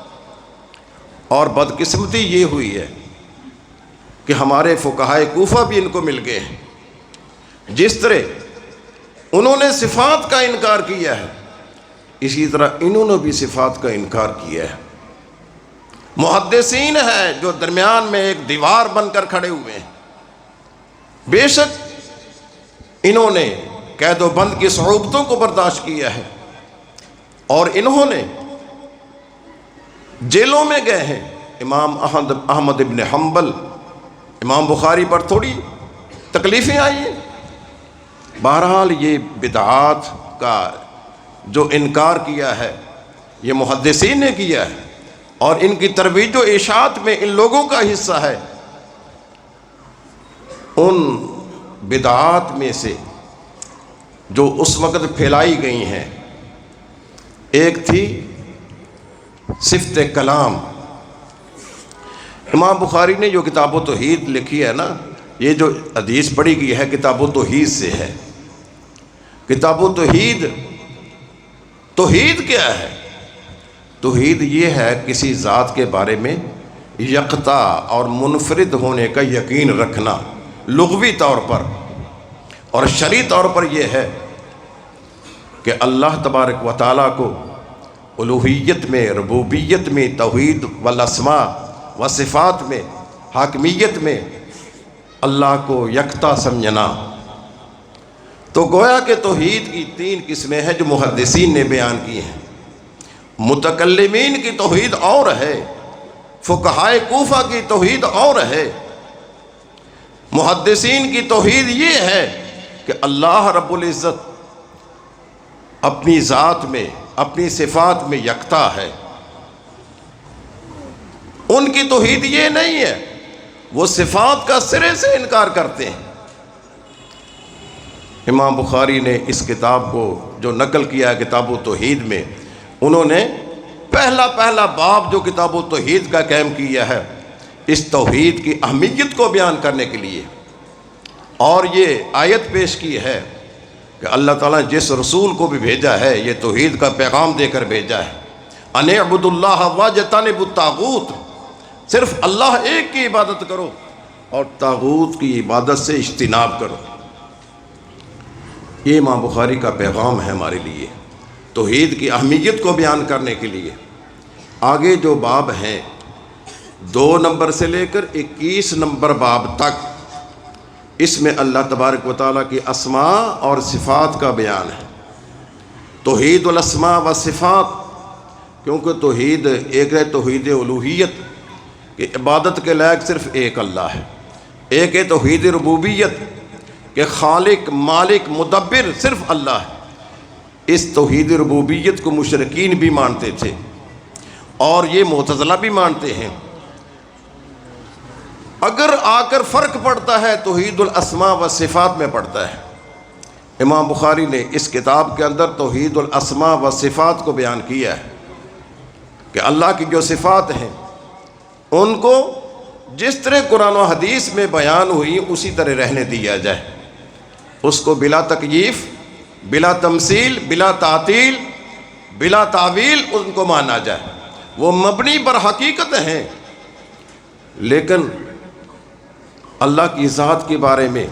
اور بدقسمتی یہ ہوئی ہے کہ ہمارے فقہائے کوفہ بھی ان کو مل گئے ہیں. جس طرح انہوں نے صفات کا انکار کیا ہے، اسی طرح انہوں نے بھی صفات کا انکار کیا ہے. محدثین ہیں جو درمیان میں ایک دیوار بن کر کھڑے ہوئے ہیں. بے شک انہوں نے قید و بند کی صعوبتوں کو برداشت کیا ہے، اور انہوں نے جیلوں میں گئے ہیں. امام احمد ابن حنبل، امام بخاری پر تھوڑی تکلیفیں آئی ہیں. بہرحال یہ بدعات کا جو انکار کیا ہے یہ محدثین نے کیا ہے، اور ان کی ترویج و اشاعت میں ان لوگوں کا حصہ ہے. ان بدعات میں سے جو اس وقت پھیلائی گئی ہیں، ایک تھی صفت کلام. امام بخاری نے جو کتاب و توحید لکھی ہے نا، یہ جو حدیث پڑھی گئی ہے کتاب و توحید سے ہے. کتاب و توحید، توحید کیا ہے؟ توحید یہ ہے کسی ذات کے بارے میں یکتا اور منفرد ہونے کا یقین رکھنا لغوی طور پر. اور شرعی طور پر یہ ہے کہ اللہ تبارک و تعالیٰ کو الوہیت میں، ربوبیت میں، توحید والاسماء و صفات میں، حاکمیت میں اللہ کو یکتا سمجھنا. تو گویا کہ توحید کی 3 قسمیں ہیں جو محدثین نے بیان کی ہیں. متکلمین کی توحید اور ہے، فقہائے کوفہ کی توحید اور ہے. محدثین کی توحید یہ ہے کہ اللہ رب العزت اپنی ذات میں، اپنی صفات میں یکتا ہے. ان کی توحید یہ نہیں ہے، وہ صفات کا سرے سے انکار کرتے ہیں. امام بخاری نے اس کتاب کو جو نقل کیا ہے کتاب و توحید میں، انہوں نے پہلا باب جو کتاب و توحید کا قائم کیا ہے اس توحید کی اہمیت کو بیان کرنے کے لیے. اور یہ آیت پیش کی ہے کہ اللہ تعالیٰ نے جس رسول کو بھی بھیجا ہے یہ توحید کا پیغام دے کر بھیجا ہے. ان اعبدوا اللہ واجتنبوا الطاغوت، صرف اللہ ایک کی عبادت کرو اور طاغوت کی عبادت سے اجتناب کرو. یہ امام بخاری کا پیغام ہے ہمارے لیے توحید کی اہمیت کو بیان کرنے کے لیے. آگے جو باب ہیں 2 نمبر سے لے کر 21 نمبر باب تک، اس میں اللہ تبارک و تعالیٰ کی اسماء اور صفات کا بیان ہے. توحید الاسماء و صفات، کیونکہ توحید ایک ہے توحید الوہیت کہ عبادت کے لائق صرف ایک اللہ ہے. ایک ہے توحید ربوبیت کہ خالق، مالک، مدبر صرف اللہ ہے. اس توحید ربوبیت کو مشرکین بھی مانتے تھے اور یہ معتزلہ بھی مانتے ہیں. اگر آ کر فرق پڑتا ہے توحید الاسماء و صفات میں پڑتا ہے. امام بخاری نے اس کتاب کے اندر توحید الاسماء و صفات کو بیان کیا ہے کہ اللہ کی جو صفات ہیں ان کو جس طرح قرآن و حدیث میں بیان ہوئی اسی طرح رہنے دیا جائے، اس کو بلا تکییف، بلا تمثیل، بلا تعطیل، بلا تعویل ان کو مانا جائے۔ وہ مبنی پر حقیقت ہیں، لیکن اللہ کی ذات کے بارے میں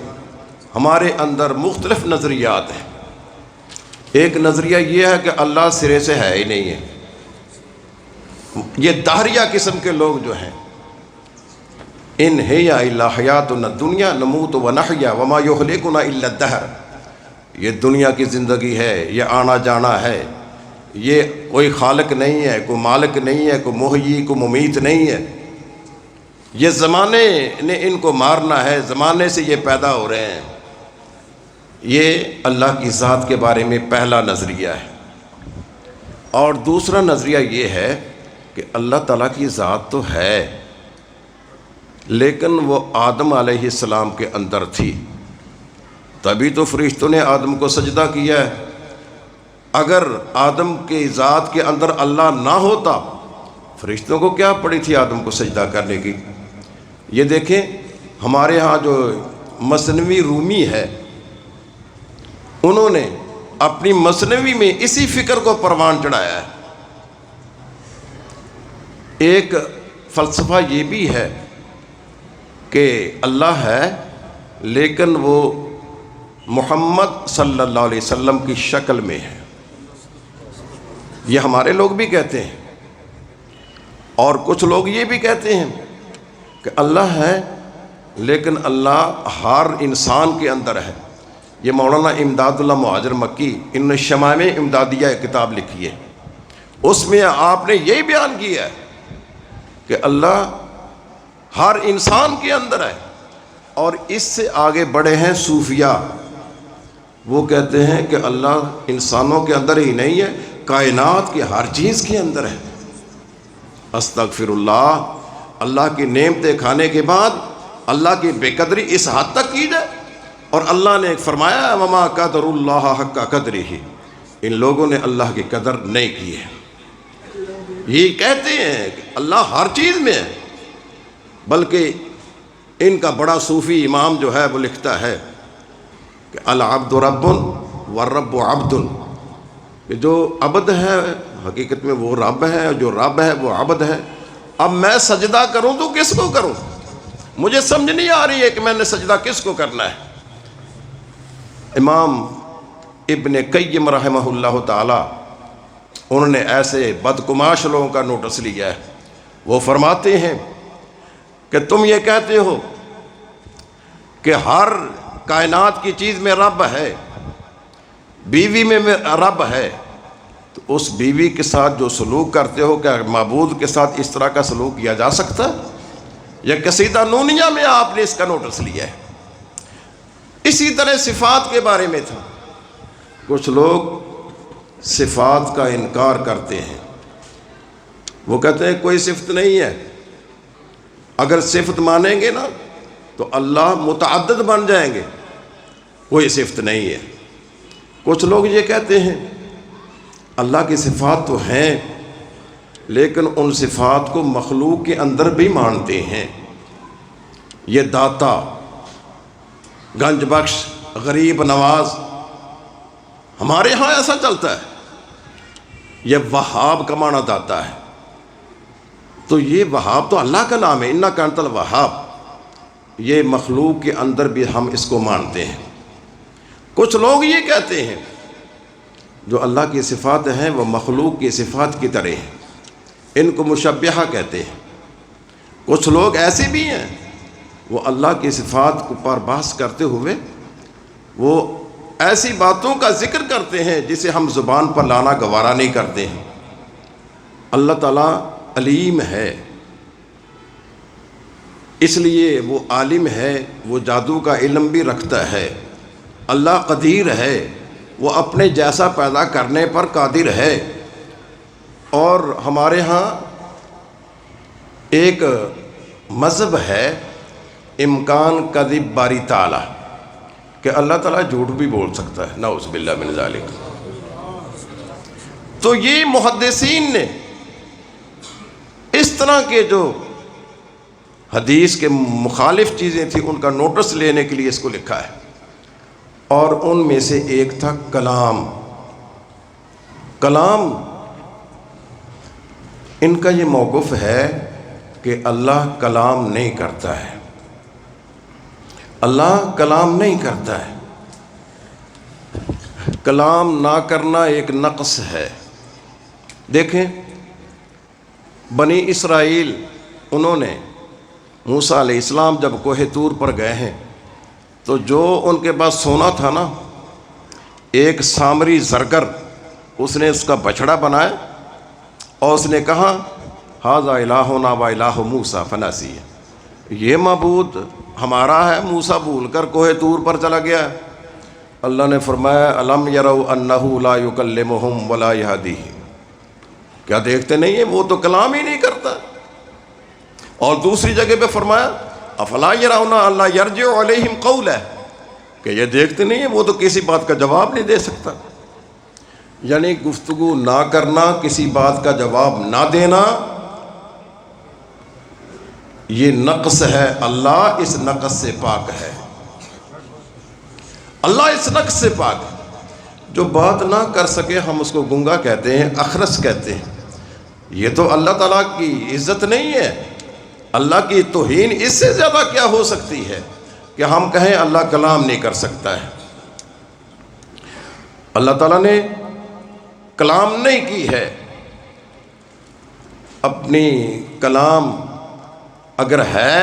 ہمارے اندر مختلف نظریات ہیں۔ ایک نظریہ یہ ہے کہ اللہ سرے سے ہے ہی نہیں ہے۔ یہ دہریہ قسم کے لوگ جو ہیں، ان ہی الا حیاتنا الدنیا نموت و نحیا وما یہلکنا الا الدہر، یہ دنیا کی زندگی ہے، یہ آنا جانا ہے، یہ کوئی خالق نہیں ہے، کوئی مالک نہیں ہے، کوئی محیی کوئی ممیت نہیں ہے، یہ زمانے نے ان کو مارنا ہے، زمانے سے یہ پیدا ہو رہے ہیں۔ یہ اللہ کی ذات کے بارے میں پہلا نظریہ ہے۔ اور دوسرا نظریہ یہ ہے کہ اللہ تعالیٰ کی ذات تو ہے، لیکن وہ آدم علیہ السلام کے اندر تھی، تبھی تو فرشتوں نے آدم کو سجدہ کیا ہے۔ اگر آدم کی ذات کے اندر اللہ نہ ہوتا، فرشتوں کو کیا پڑی تھی آدم کو سجدہ کرنے کی؟ یہ دیکھیں، ہمارے ہاں جو مثنوی رومی ہے، انہوں نے اپنی مثنوی میں اسی فکر کو پروان چڑھایا ہے۔ ایک فلسفہ یہ بھی ہے کہ اللہ ہے، لیکن وہ محمد صلی اللہ علیہ وسلم کی شکل میں ہے۔ یہ ہمارے لوگ بھی کہتے ہیں، اور کچھ لوگ یہ بھی کہتے ہیں کہ اللہ ہے لیکن اللہ ہر انسان کے اندر ہے۔ یہ مولانا امداد اللہ مہاجر مکی انہوں نے شمائم امدادیہ کتاب لکھی ہے، اس میں آپ نے یہی بیان کیا ہے کہ اللہ ہر انسان کے اندر ہے۔ اور اس سے آگے بڑھے ہیں صوفیہ، وہ کہتے ہیں کہ اللہ انسانوں کے اندر ہی نہیں ہے، کائنات کی ہر چیز کے اندر ہے۔ استغفر اللہ، اللہ کی نعمتیں کھانے کے بعد اللہ کی بے قدری اس حد تک کی جائے؟ اور اللہ نے فرمایا وما قدر اللہ حق قدرہ، ان لوگوں نے اللہ کی قدر نہیں کی ہے۔ یہ کہتے ہیں کہ اللہ ہر چیز میں ہے، بلکہ ان کا بڑا صوفی امام جو ہے وہ لکھتا ہے کہ العبد رب والرب عبد، کہ جو عبد ہے حقیقت میں وہ رب ہے، جو رب ہے وہ عبد ہے۔ اب میں سجدہ کروں تو کس کو کروں؟ مجھے سمجھ نہیں آ رہی ہے کہ میں نے سجدہ کس کو کرنا ہے۔ امام ابن قیم رحمہ اللہ تعالی، انہوں نے ایسے بدقماش لوگوں کا نوٹس لیا ہے۔ وہ فرماتے ہیں کہ تم یہ کہتے ہو کہ ہر کائنات کی چیز میں رب ہے، بیوی میں رب ہے، تو اس بیوی کے ساتھ جو سلوک کرتے ہو، کیا معبود کے ساتھ اس طرح کا سلوک کیا جا سکتا ہے؟ یا قصیدہ نونیہ میں آپ نے اس کا نوٹس لیا ہے۔ اسی طرح صفات کے بارے میں تھا، کچھ لوگ صفات کا انکار کرتے ہیں، وہ کہتے ہیں کوئی صفت نہیں ہے۔ اگر صفت مانیں گے نا تو اللہ متعدد بن جائیں گے، کوئی صفت نہیں ہے۔ کچھ لوگ یہ کہتے ہیں اللہ کی صفات تو ہیں، لیکن ان صفات کو مخلوق کے اندر بھی مانتے ہیں۔ یہ داتا، گنج بخش، غریب نواز، ہمارے ہاں ایسا چلتا ہے۔ یہ وہاب کا معنی داتا ہے، تو یہ وہاب تو اللہ کا نام ہے، انک انت الوہاب، یہ مخلوق کے اندر بھی ہم اس کو مانتے ہیں۔ کچھ لوگ یہ کہتے ہیں جو اللہ کی صفات ہیں وہ مخلوق کی صفات کی طرح ہیں، ان کو مشبہہ کہتے ہیں۔ کچھ لوگ ایسے بھی ہیں وہ اللہ کی صفات پر بحث کرتے ہوئے وہ ایسی باتوں کا ذکر کرتے ہیں جسے ہم زبان پر لانا گوارا نہیں کرتے ہیں۔ اللہ تعالیٰ علیم ہے، اس لیے وہ عالم ہے، وہ جادو کا علم بھی رکھتا ہے۔ اللہ قدیر ہے، وہ اپنے جیسا پیدا کرنے پر قادر ہے۔ اور ہمارے ہاں ایک مذہب ہے امکان کذب باری تعالی، کہ اللہ تعالیٰ جھوٹ بھی بول سکتا ہے، نعوذ باللہ من ذالک۔ تو یہ محدثین نے اس طرح کے جو حدیث کے مخالف چیزیں تھیں ان کا نوٹس لینے کے لیے اس کو لکھا ہے، اور ان میں سے ایک تھا کلام۔ کلام ان کا یہ موقف ہے کہ اللہ کلام نہیں کرتا ہے، اللہ کلام نہیں کرتا ہے۔ کلام نہ کرنا ایک نقص ہے۔ دیکھیں بنی اسرائیل، انہوں نے موسیٰ علیہ السلام جب کوہ طور پر گئے ہیں تو جو ان کے پاس سونا تھا نا، ایک سامری زرگر اس نے اس کا بچڑا بنایا اور اس نے کہا ھذا الہنا و الہ موسیٰ فنسی، یہ معبود ہمارا ہے، موسیٰ بھول کر کوہ طور پر چلا گیا۔ اللہ نے فرمایا الم یروا انہ لا یکلمہم ولا یہدیہم، کیا دیکھتے نہیں ہیں وہ تو کلام ہی نہیں کرتا۔ اور دوسری جگہ پہ فرمایا افلا یرون الا یرجع علیہم قولا، کہ یہ دیکھتے نہیں ہیں وہ تو کسی بات کا جواب نہیں دے سکتا۔ یعنی گفتگو نہ کرنا، کسی بات کا جواب نہ دینا، یہ نقص ہے۔ اللہ اس نقص سے پاک ہے، اللہ اس نقص سے پاک ہے۔ جو بات نہ کر سکے ہم اس کو گنگا کہتے ہیں، اخرس کہتے ہیں۔ یہ تو اللہ تعالیٰ کی عزت نہیں ہے۔ اللہ کی توہین اس سے زیادہ کیا ہو سکتی ہے کہ ہم کہیں اللہ کلام نہیں کر سکتا ہے۔ اللہ تعالیٰ نے کلام نہیں کی ہے، اپنی کلام اگر ہے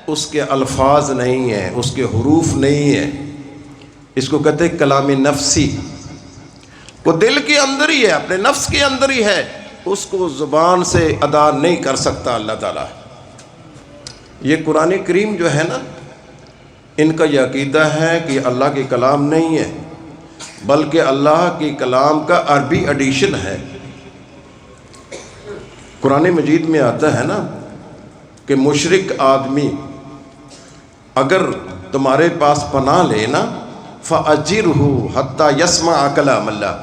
اس کے الفاظ نہیں ہیں، اس کے حروف نہیں ہیں، اس کو کہتے ہیں کلام نفسی، وہ دل کے اندر ہی ہے، اپنے نفس کے اندر ہی ہے، اس کو زبان سے ادا نہیں کر سکتا اللہ تعالیٰ۔ یہ قرآن کریم جو ہے نا، ان کا یہ عقیدہ ہے کہ اللہ کے کلام نہیں ہے بلکہ اللہ کے کلام کا عربی ایڈیشن ہے۔ قرآن مجید میں آتا ہے نا کہ مشرک آدمی اگر تمہارے پاس پناہ لے نا فَأَجِرْهُ حَتَّى يَسْمَعَ كَلَامَ اللَّهِ،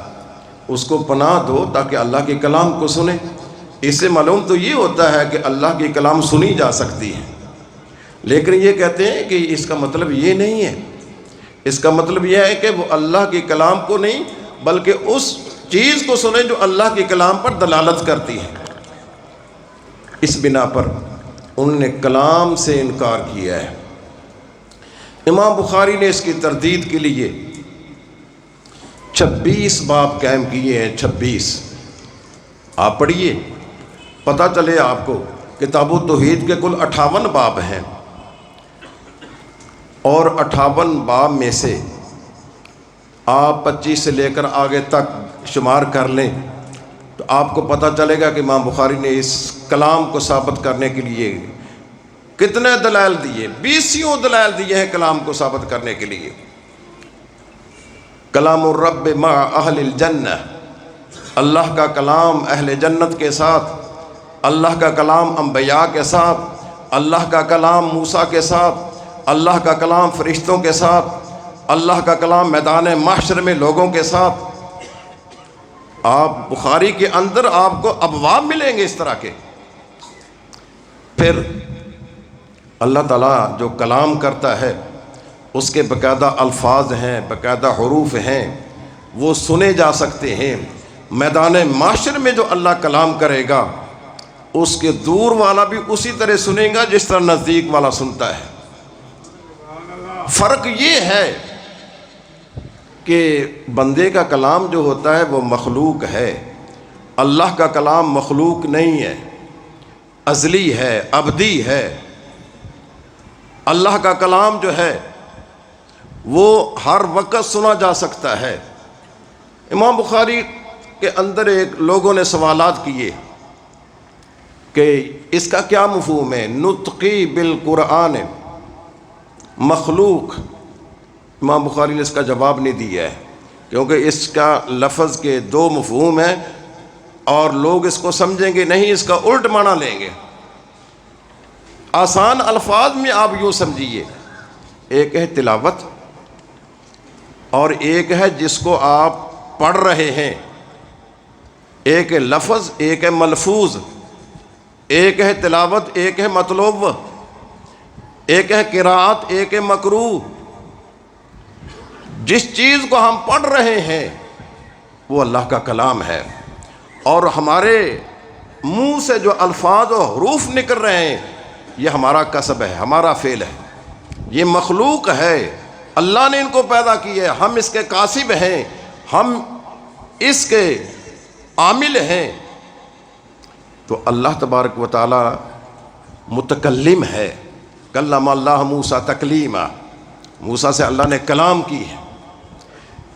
اس کو پناہ دو تاکہ اللہ کے کلام کو سنے۔ اس سے معلوم تو یہ ہوتا ہے کہ اللہ کے کلام سنی جا سکتی ہے، لیکن یہ کہتے ہیں کہ اس کا مطلب یہ نہیں ہے۔ اس کا مطلب یہ ہے کہ وہ اللہ کے کلام کو نہیں بلکہ اس چیز کو سنیں جو اللہ کے کلام پر دلالت کرتی ہے۔ اس بنا پر انہوں نے کلام سے انکار کیا ہے۔ امام بخاری نے اس کی تردید کے لیے 26 باب قائم کیے ہیں۔ 26 آپ پڑھیے، پتہ چلے آپ کو کتاب التوحید کے کل 58 باب ہیں، اور 58 باب میں سے آپ 25 سے لے کر آگے تک شمار کر لیں تو آپ کو پتہ چلے گا کہ امام بخاری نے اس کلام کو ثابت کرنے کے لیے کتنے دلائل دیے، 20 دلائل دیے ہیں کلام کو ثابت کرنے کے لیے۔ کلام الرب مع اہل الجنہ، اللہ کا کلام اہل جنت کے ساتھ، اللہ کا کلام انبیاء کے ساتھ، اللہ کا کلام موسیٰ کے ساتھ، اللہ کا کلام فرشتوں کے ساتھ، اللہ کا کلام میدان محشر میں لوگوں کے ساتھ۔ آپ بخاری کے اندر آپ کو ابواب ملیں گے اس طرح کے۔ پھر اللہ تعالیٰ جو کلام کرتا ہے اس کے باقاعدہ الفاظ ہیں، باقاعدہ حروف ہیں، وہ سنے جا سکتے ہیں۔ میدان محشر میں جو اللہ کلام کرے گا اس کے دور والا بھی اسی طرح سنے گا جس طرح نزدیک والا سنتا ہے۔ فرق یہ ہے کہ بندے کا کلام جو ہوتا ہے وہ مخلوق ہے، اللہ کا کلام مخلوق نہیں ہے، ازلی ہے، ابدی ہے۔ اللہ کا کلام جو ہے وہ ہر وقت سنا جا سکتا ہے۔ امام بخاری کے اندر ایک لوگوں نے سوالات کیے کہ اس کا کیا مفہوم ہے، نطقی بالقرآن مخلوق۔ امام بخاری نے اس کا جواب نہیں دیا ہے کیونکہ اس کا لفظ کے 2 مفہوم ہیں اور لوگ اس کو سمجھیں گے نہیں، اس کا الٹ معنی لیں گے۔ آسان الفاظ میں آپ یوں سمجھیے، ایک ہے تلاوت اور ایک ہے جس کو آپ پڑھ رہے ہیں، ایک ہے لفظ، ایک ہے ملفوظ، ایک ہے تلاوت، ایک ہے مطلوب، ایک ہے قراءت، ایک ہے مقروء۔ جس چیز کو ہم پڑھ رہے ہیں وہ اللہ کا کلام ہے، اور ہمارے منہ سے جو الفاظ و حروف نکل رہے ہیں یہ ہمارا کسب ہے، ہمارا فعل ہے، یہ مخلوق ہے، اللہ نے ان کو پیدا کی ہے، ہم اس کے کاسب ہیں، ہم اس کے عامل ہیں۔ تو اللہ تبارک و تعالی متکلم ہے، کلم اللہ موسیٰ تکلیما، موسیٰ سے اللہ نے کلام کی ہے۔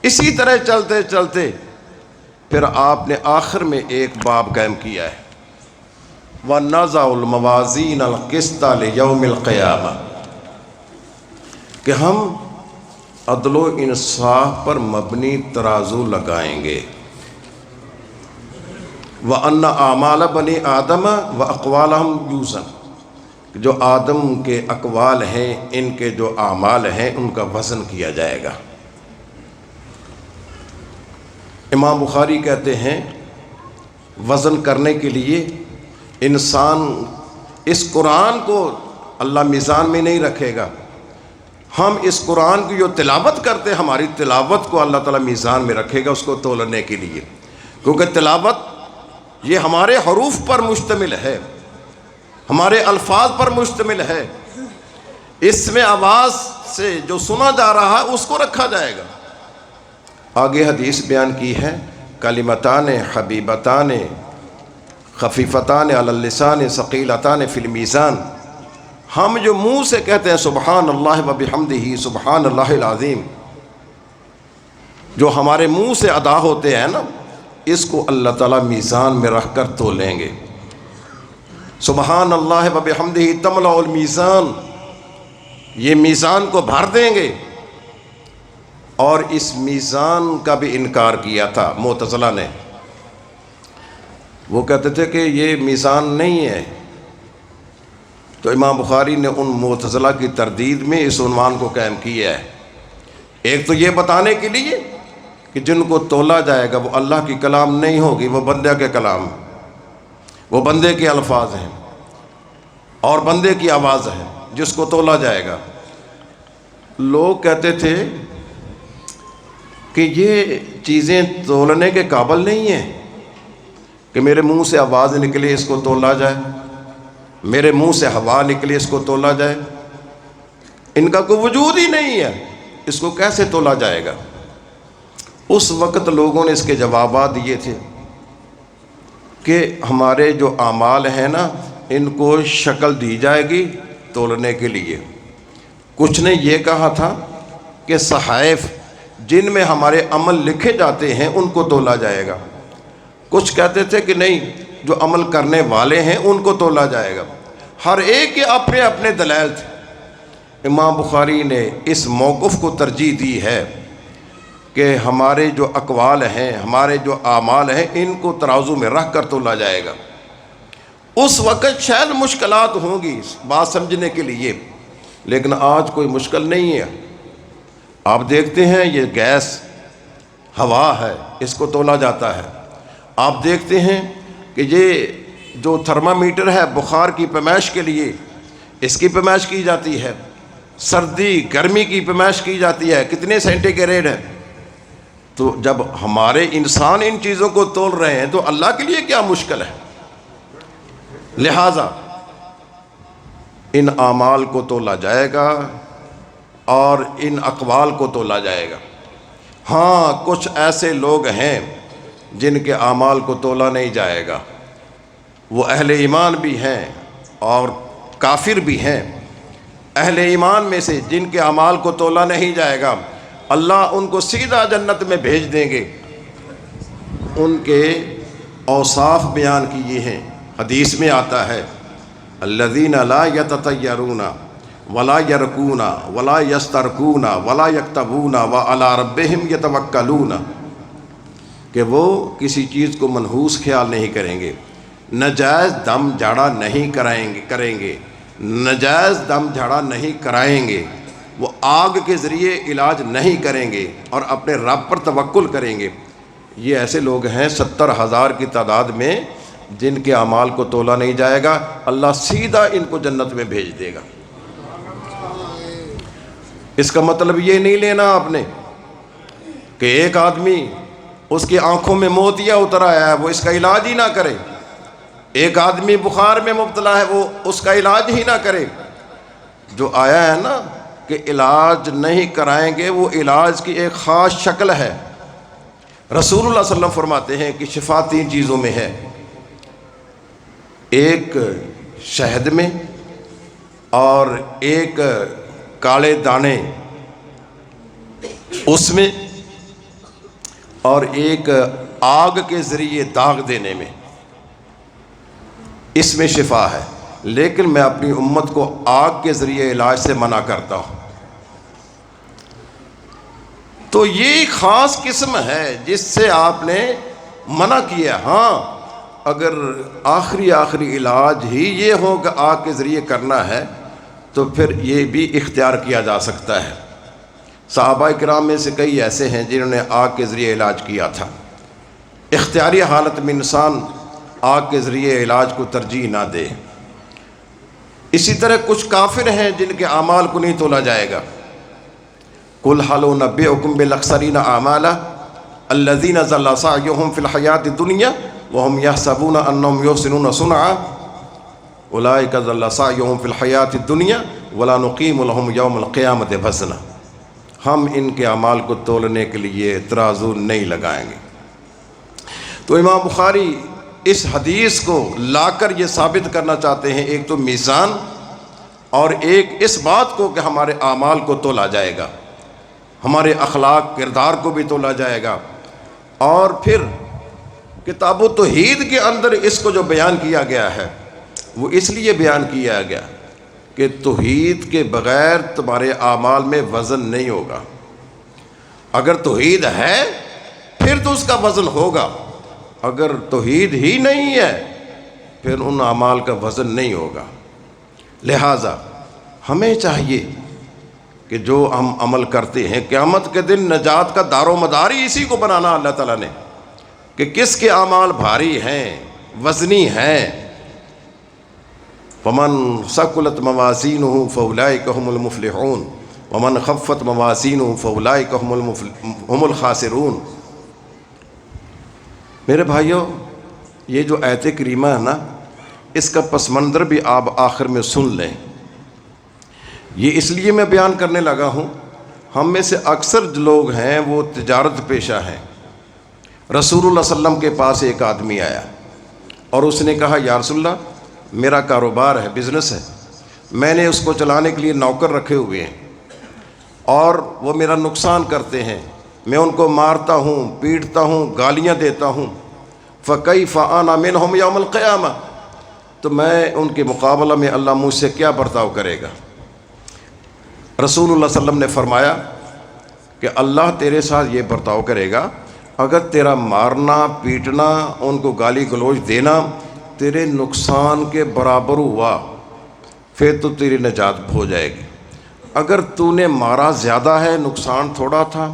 اسی طرح چلتے چلتے پھر آپ نے آخر میں ایک باب قائم کیا ہے، وَنَضَعُ الْمَوَازِينَ الْقِسْطَ لِيَوْمِ الْقِيَامَةِ، کہ ہم عدل و انصاف پر مبنی ترازو لگائیں گے۔ وَأَنَّ أَعْمَالَ بَنِي آدَمَ وَأَقْوَالَهُمْ يُوزَنُ، جو آدم کے اقوال ہیں، ان کے جو اعمال ہیں، ان کا وزن کیا جائے گا۔ امام بخاری کہتے ہیں وزن کرنے کے لیے انسان اس قرآن کو اللہ میزان میں نہیں رکھے گا، ہم اس قرآن کی جو تلاوت کرتے ہیں ہماری تلاوت کو اللہ تعالیٰ میزان میں رکھے گا اس کو تولنے کے لیے، کیونکہ تلاوت یہ ہمارے حروف پر مشتمل ہے، ہمارے الفاظ پر مشتمل ہے، اس میں آواز سے جو سنا جا رہا ہے اس کو رکھا جائے گا۔ آگے حدیث بیان کی ہے، کلمتان حبیبتان خفیفتان علی اللسان ثقیلتان فی المیزان، ہم جو منہ سے کہتے ہیں سبحان اللہ و بحمدہ سبحان اللہ العظیم، جو ہمارے منہ سے ادا ہوتے ہیں نا، اس کو اللہ تعالیٰ میزان میں رکھ کر تولیں گے۔ سبحان اللہ و بحمدہ تملأ المیزان، یہ میزان کو بھر دیں گے۔ اور اس میزان کا بھی انکار کیا تھا معتزلہ نے، وہ کہتے تھے کہ یہ میزان نہیں ہے، تو امام بخاری نے ان معتزلہ کی تردید میں اس عنوان کو قائم کیا ہے، ایک تو یہ بتانے کے لیے کہ جن کو تولا جائے گا وہ اللہ کی کلام نہیں ہوگی، وہ بندے کے کلام، وہ بندے کے الفاظ ہیں اور بندے کی آواز ہے جس کو تولا جائے گا۔ لوگ کہتے تھے کہ یہ چیزیں تولنے کے قابل نہیں ہیں کہ میرے منہ سے آواز نکلے اس کو تولا جائے، میرے منہ سے ہوا نکلے اس کو تولا جائے، ان کا کوئی وجود ہی نہیں ہے، اس کو کیسے تولا جائے گا؟ اس وقت لوگوں نے اس کے جوابات دیے تھے کہ ہمارے جو اعمال ہیں نا ان کو شکل دی جائے گی تولنے کے لیے۔ کچھ نے یہ کہا تھا کہ صحائف جن میں ہمارے عمل لکھے جاتے ہیں ان کو تولا جائے گا، کچھ کہتے تھے کہ نہیں جو عمل کرنے والے ہیں ان کو تولا جائے گا، ہر ایک کے اپنے اپنے دلائل تھے۔ امام بخاری نے اس موقف کو ترجیح دی ہے کہ ہمارے جو اقوال ہیں، ہمارے جو اعمال ہیں، ان کو ترازو میں رکھ کر تولا جائے گا۔ اس وقت شاید مشکلات ہوں گی بات سمجھنے کے لیے، لیکن آج کوئی مشکل نہیں ہے۔ آپ دیکھتے ہیں یہ گیس ہوا ہے، اس کو تولا جاتا ہے۔ آپ دیکھتے ہیں کہ یہ جو تھرمامیٹر ہے بخار کی پیمائش کے لیے، اس کی پیمائش کی جاتی ہے، سردی گرمی کی پیمائش کی جاتی ہے، کتنے سینٹی گریڈ ہے۔ تو جب ہمارے انسان ان چیزوں کو تول رہے ہیں تو اللہ کے لیے کیا مشکل ہے؟ لہٰذا ان اعمال کو تولا جائے گا اور ان اقوال کو تولا جائے گا۔ ہاں کچھ ایسے لوگ ہیں جن کے اعمال کو تولا نہیں جائے گا، وہ اہل ایمان بھی ہیں اور کافر بھی ہیں۔ اہل ایمان میں سے جن کے اعمال کو تولا نہیں جائے گا اللہ ان کو سیدھا جنت میں بھیج دیں گے۔ ان کے اوصاف بیان کیے ہیں، حدیث میں آتا ہے الذین لا یتطیرون ولا یرکون ولا یسترکون ولا یکتبون وعلی ربہم یتوکلون، کہ وہ کسی چیز کو منحوس خیال نہیں کریں گے، ناجائز دم جھاڑا نہیں کریں گے، ناجائز دم جھاڑا نہیں کرائیں گے، وہ آگ کے ذریعے علاج نہیں کریں گے اور اپنے رب پر توکل کریں گے، یہ ایسے لوگ ہیں 70,000 کی تعداد میں جن کے اعمال کو تولا نہیں جائے گا، اللہ سیدھا ان کو جنت میں بھیج دے گا۔ اس کا مطلب یہ نہیں لینا آپ نے کہ ایک آدمی اس کی آنکھوں میں موتیا اتر آیا ہے وہ اس کا علاج ہی نہ کرے، ایک آدمی بخار میں مبتلا ہے وہ اس کا علاج ہی نہ کرے۔ جو آیا ہے نا کہ علاج نہیں کرائیں گے، وہ علاج کی ایک خاص شکل ہے۔ رسول اللہ صلی اللہ علیہ وسلم فرماتے ہیں کہ شفا 3 چیزوں میں ہے، ایک شہد میں، اور ایک کالے دانے اس میں، اور ایک آگ کے ذریعے داغ دینے میں، اس میں شفا ہے۔ لیکن میں اپنی امت کو آگ کے ذریعے علاج سے منع کرتا ہوں۔ تو یہ خاص قسم ہے جس سے آپ نے منع کیا۔ ہاں اگر آخری علاج ہی یہ ہو کہ آگ کے ذریعے کرنا ہے تو پھر یہ بھی اختیار کیا جا سکتا ہے۔ صحابہ کرام میں سے کئی ایسے ہیں جنہوں نے آگ کے ذریعے علاج کیا تھا۔ اختیاری حالت میں انسان آگ کے ذریعے علاج کو ترجیح نہ دے۔ اسی طرح کچھ کافر ہیں جن کے اعمال کو نہیں تولا جائے گا۔ قُلْ هَلْ أُنَبِّئُكُم بِالْأَخْسَرِينَ أَعْمَالًا الَّذِينَ ضَلَّ سَعْيُهُمْ فِي الْحَيَاةِ الدُّنْيَا وَهُمْ يَحْسَبُونَ أَنَّهُمْ يُحْسِنُونَ صُنْعًا أُولَٰئِكَ ضَلَّ سَعْيُهُمْ فِي الْحَيَاةِ الدُّنْيَا وَلَا نُقِيمُ لَهُمْ يَوْمَ الْقِيَامَةِ وَزْنًا۔ ہم ان کے اعمال کو تولنے کے لیے ترازو نہیں لگائیں گے۔ تو امام بخاری اس حدیث کو لا کر یہ ثابت کرنا چاہتے ہیں، ایک تو میزان اور ایک اس بات کو کہ ہمارے اعمال کو تولا جائے گا، ہمارے اخلاق کردار کو بھی تولا جائے گا۔ اور پھر کتاب التوحید کے اندر اس کو جو بیان کیا گیا ہے وہ اس لیے بیان کیا گیا کہ توحید کے بغیر تمہارے اعمال میں وزن نہیں ہوگا۔ اگر توحید ہے پھر تو اس کا وزن ہوگا، اگر توحید ہی نہیں ہے پھر ان اعمال کا وزن نہیں ہوگا۔ لہٰذا ہمیں چاہیے کہ جو ہم عمل کرتے ہیں قیامت کے دن نجات کا دار و مدار ہی اسی کو بنانا اللہ تعالیٰ نے، کہ کس کے اعمال بھاری ہیں، وزنی ہیں۔ ومن ثقلت موازینہ فاولئک هم المفلحون ومن خفت موازینہ فاولئک هم الخاسرون۔ میرے بھائیوں، یہ جو آیت کریمہ ہے نا، اس کا پس منظر بھی آپ آخر میں سن لیں۔ یہ اس لیے میں بیان کرنے لگا ہوں، ہم میں سے اکثر جو لوگ ہیں وہ تجارت پیشہ ہیں۔ رسول اللہ صلی اللہ علیہ وسلم کے پاس ایک آدمی آیا اور اس نے کہا یا رسول اللہ میرا کاروبار ہے، بزنس ہے، میں نے اس کو چلانے کے لیے نوکر رکھے ہوئے ہیں اور وہ میرا نقصان کرتے ہیں، میں ان کو مارتا ہوں، پیٹتا ہوں، گالیاں دیتا ہوں، فَكَيْفَ أَنَا مِنْهُمْ يَوْمَ الْقِيَامَةِ، تو میں ان کے مقابلہ میں اللہ مجھ سے کیا برتاؤ کرے گا؟ رسول اللہ صلی اللہ علیہ وسلم نے فرمایا کہ اللہ تیرے ساتھ یہ برتاؤ کرے گا اگر تیرا مارنا، پیٹنا، ان کو گالی گلوچ دینا تیرے نقصان کے برابر ہوا پھر تو تیری نجات ہو جائے گی۔ اگر تو نے مارا زیادہ ہے، نقصان تھوڑا تھا،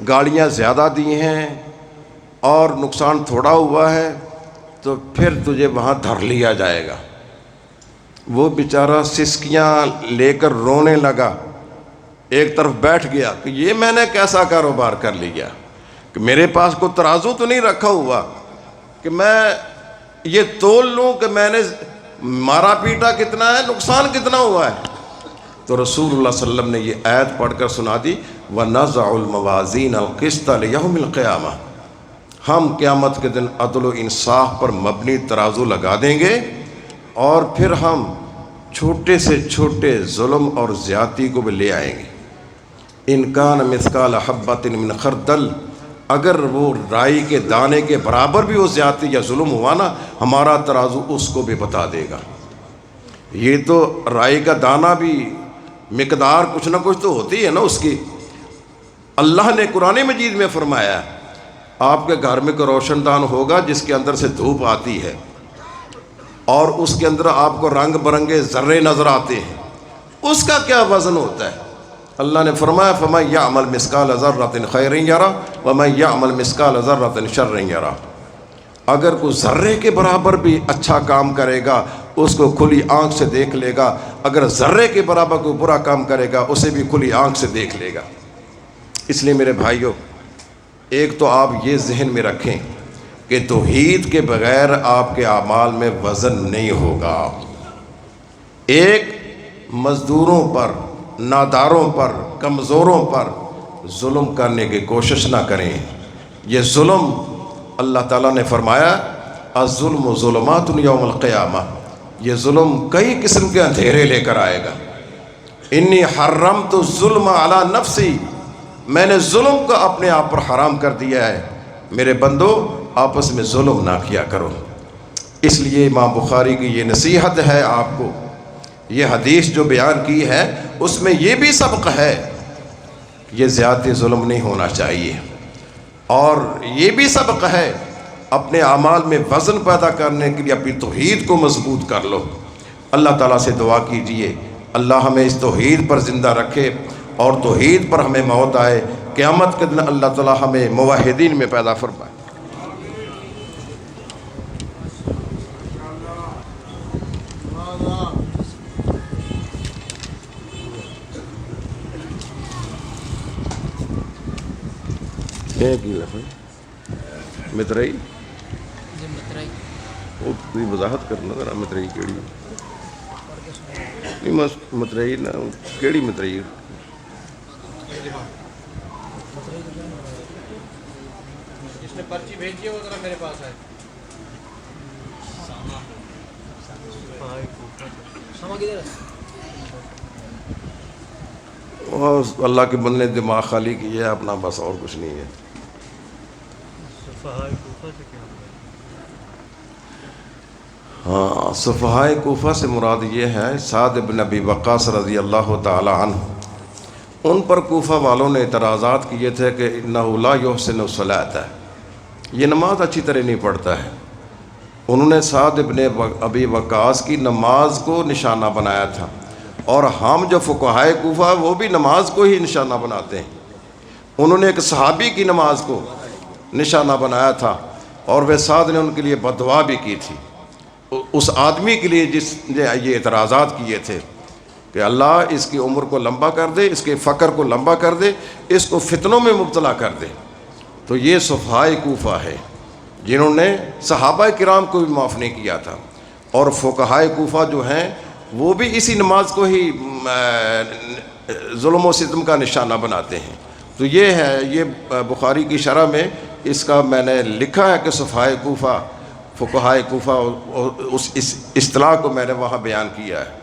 گالیاں زیادہ دی ہیں اور نقصان تھوڑا ہوا ہے تو پھر تجھے وہاں دھر لیا جائے گا۔ وہ بیچارہ سسکیاں لے کر رونے لگا، ایک طرف بیٹھ گیا کہ یہ میں نے کیسا کاروبار کر لیا کہ میرے پاس کوئی ترازو تو نہیں رکھا ہوا کہ میں یہ تول لوں کہ میں نے مارا پیٹا کتنا ہے، نقصان کتنا ہوا ہے۔ تو رسول اللہ صلی اللہ علیہ وسلم نے یہ آیت پڑھ کر سنا دی وَنَزَعُ الْمَوَازِينَ الْقِسْطَ لِيَوْمِ الْقِيَامَةِ، ہم قیامت کے دن عدل و انصاف پر مبنی ترازو لگا دیں گے اور پھر ہم چھوٹے سے چھوٹے ظلم اور زیادتی کو بھی لے آئیں گے۔ ان کان مثقال حبۃ من خردل، اگر وہ رائی کے دانے کے برابر بھی وہ زیادتی یا ظلم ہوا نا، ہمارا ترازو اس کو بھی بتا دے گا۔ یہ تو رائی کا دانہ بھی مقدار کچھ نہ کچھ تو ہوتی ہے نا اس کی۔ اللہ نے قرآن مجید میں فرمایا آپ کے گھر میں کوئی روشن دان ہوگا جس کے اندر سے دھوپ آتی ہے اور اس کے اندر آپ کو رنگ برنگے ذرے نظر آتے ہیں، اس کا کیا وزن ہوتا ہے؟ اللہ نے فرمایا فَمَن يَعْمَلْ مِثْقَالَ ذَرَّةٍ خَيْرٍ يَرَهُ وَمَن يَعْمَلْ مِثْقَالَ ذَرَّةٍ شَرٍّ يَرَهُ۔ اگر کوئی ذرے کے برابر بھی اچھا کام کرے گا اس کو کھلی آنکھ سے دیکھ لے گا، اگر ذرے کے برابر کوئی برا کام کرے گا اسے بھی کھلی آنکھ سے دیکھ لے گا۔ اس لیے میرے بھائیوں، ایک تو آپ یہ ذہن میں رکھیں کہ توحید کے بغیر آپ کے اعمال میں وزن نہیں ہوگا۔ ایک، مزدوروں پر، ناداروں پر، کمزوروں پر ظلم کرنے کی کوشش نہ کریں۔ یہ ظلم اللہ تعالیٰ نے فرمایا الظلم ظلمات یوم القیامہ، یہ ظلم کئی قسم کے اندھیرے لے کر آئے گا۔ انی حرمت الظلم علی نفسی، میں نے ظلم کو اپنے آپ پر حرام کر دیا ہے، میرے بندو آپس میں ظلم نہ کیا کرو۔ اس لیے امام بخاری کی یہ نصیحت ہے آپ کو، یہ حدیث جو بیان کی ہے اس میں یہ بھی سبق ہے، یہ زیادتی ظلم نہیں ہونا چاہیے، اور یہ بھی سبق ہے اپنے اعمال میں وزن پیدا کرنے کے لیے اپنی توحید کو مضبوط کر لو۔ اللہ تعالیٰ سے دعا کیجئے اللہ ہمیں اس توحید پر زندہ رکھے اور توحید پر ہمیں موت آئے، قیامت کے دن اللہ تعالیٰ ہمیں موحدین میں پیدا فرمائے۔ مترئی وہ وضاحت کرنا ذرا، مترئی کیڑی مترئی نا کیڑی مترئی؟ جس نے پرچی بھیجی ہے وہ ذرا میرے پاس ہے۔ اللہ کے بندے نے دماغ خالی کیا ہے اپنا، بس اور کچھ نہیں ہے۔ ہاں، صفحائے کوفہ سے مراد یہ ہے سعد بن ابی وقاص رضی اللہ تعالی عنہ، ان پر کوفہ والوں نے اعتراضات کیے تھے کہ انہ لا یحسن الصلاۃ، یہ نماز اچھی طرح نہیں پڑھتا ہے۔ انہوں نے سعد بن ابی وقاص کی نماز کو نشانہ بنایا تھا، اور ہم جو فقہائے کوفہ وہ بھی نماز کو ہی نشانہ بناتے ہیں۔ انہوں نے ایک صحابی کی نماز کو نشانہ بنایا تھا، اور وہ سعد نے ان کے لیے بددعا بھی کی تھی، اس آدمی کے لیے جس نے یہ اعتراضات کیے تھے کہ اللہ اس کی عمر کو لمبا کر دے، اس کے فقر کو لمبا کر دے، اس کو فتنوں میں مبتلا کر دے۔ تو یہ صفحائے کوفہ ہے جنہوں نے صحابہ کرام کو بھی معاف نہیں کیا تھا، اور فقہائے کوفہ جو ہیں وہ بھی اسی نماز کو ہی ظلم و ستم کا نشانہ بناتے ہیں۔ تو یہ ہے، یہ بخاری کی شرح میں اس کا میں نے لکھا ہے کہ صفحائے کوفہ، فقہائے کوفہ، اس اصطلاح کو میں نے وہاں بیان کیا ہے۔